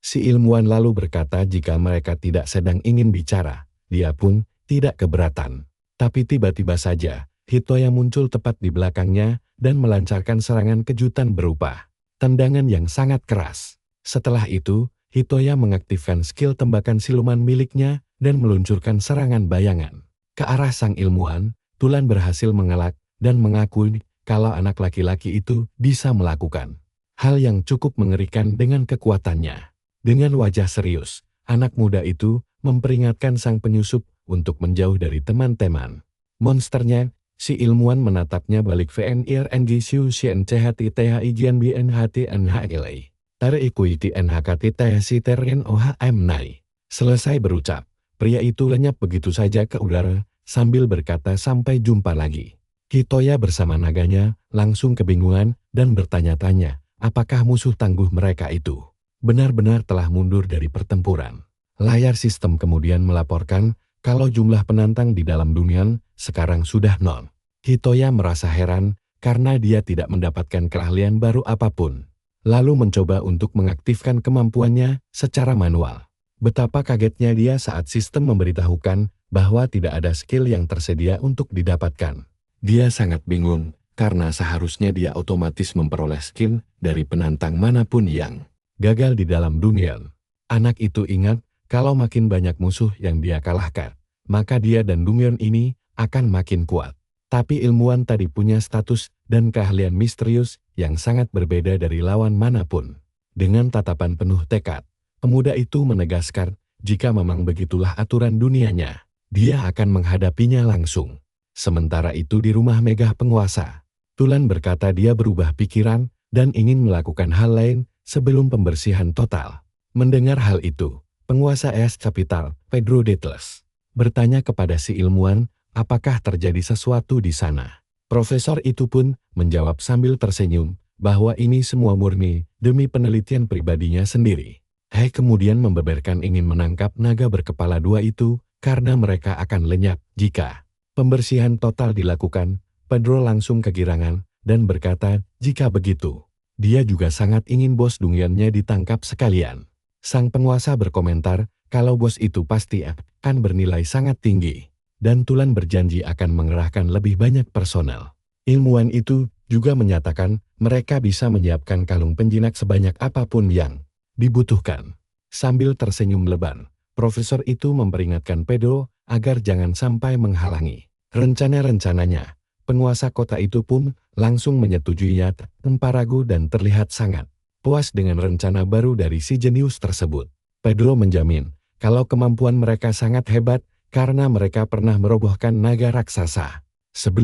Si ilmuwan lalu berkata jika mereka tidak sedang ingin bicara, dia pun tidak keberatan. Tapi tiba-tiba saja, Hitoya muncul tepat di belakangnya dan melancarkan serangan kejutan berupa tendangan yang sangat keras. Setelah itu, Hitoya mengaktifkan skill tembakan siluman miliknya dan meluncurkan serangan bayangan. Ke arah sang ilmuwan, Tulen berhasil mengelak dan mengakui kalau anak laki-laki itu bisa melakukan hal yang cukup mengerikan dengan kekuatannya. Dengan wajah serius, anak muda itu memperingatkan sang penyusup untuk menjauh dari teman-teman monsternya. Si ilmuwan menatapnya balik VNIRNG Siu CNCHTTHIGNBNHTNHLA. Tarikuiti NHKTTHC Terren OHM Nai. Selesai berucap, pria itu lenyap begitu saja ke udara sambil berkata sampai jumpa lagi. Hitoya bersama naganya langsung kebingungan dan bertanya-tanya apakah musuh tangguh mereka itu benar-benar telah mundur dari pertempuran. Layar sistem kemudian melaporkan kalau jumlah penantang di dalam dunia sekarang sudah 0. Hitoya merasa heran karena dia tidak mendapatkan keahlian baru apapun. Lalu mencoba untuk mengaktifkan kemampuannya secara manual. Betapa kagetnya dia saat sistem memberitahukan bahwa tidak ada skill yang tersedia untuk didapatkan. Dia sangat bingung karena seharusnya dia otomatis memperoleh skill dari penantang manapun yang gagal di dalam dunia. Anak itu ingat kalau makin banyak musuh yang dia kalahkan, maka dia dan dunia ini akan makin kuat. Tapi ilmuwan tadi punya status dan keahlian misterius yang sangat berbeda dari lawan manapun. Dengan tatapan penuh tekad, pemuda itu menegaskan jika memang begitulah aturan dunianya, dia akan menghadapinya langsung. Sementara itu di rumah megah penguasa, Tulen berkata dia berubah pikiran dan ingin melakukan hal lain sebelum pembersihan total. Mendengar hal itu, penguasa Es Capital, Pedro Deatles, bertanya kepada si ilmuwan apakah terjadi sesuatu di sana. Profesor itu pun menjawab sambil tersenyum bahwa ini semua murni demi penelitian pribadinya sendiri. He kemudian membeberkan ingin menangkap naga berkepala dua itu karena mereka akan lenyap jika pembersihan total dilakukan. Pedro langsung kegirangan dan berkata jika begitu, dia juga sangat ingin bos duniannya ditangkap sekalian. Sang penguasa berkomentar kalau bos itu pasti akan bernilai sangat tinggi. Dan Tulen berjanji akan mengerahkan lebih banyak personel. Ilmuwan itu juga menyatakan mereka bisa menyiapkan kalung penjinak sebanyak apapun yang dibutuhkan. Sambil tersenyum lebar, profesor itu memperingatkan Pedro agar jangan sampai menghalangi rencana-rencananya. Penguasa kota itu pun langsung menyetujuinya tanpa ragu dan terlihat sangat puas dengan rencana baru dari si jenius tersebut. Pedro menjamin kalau kemampuan mereka sangat hebat karena mereka pernah merobohkan naga raksasa sebelumnya.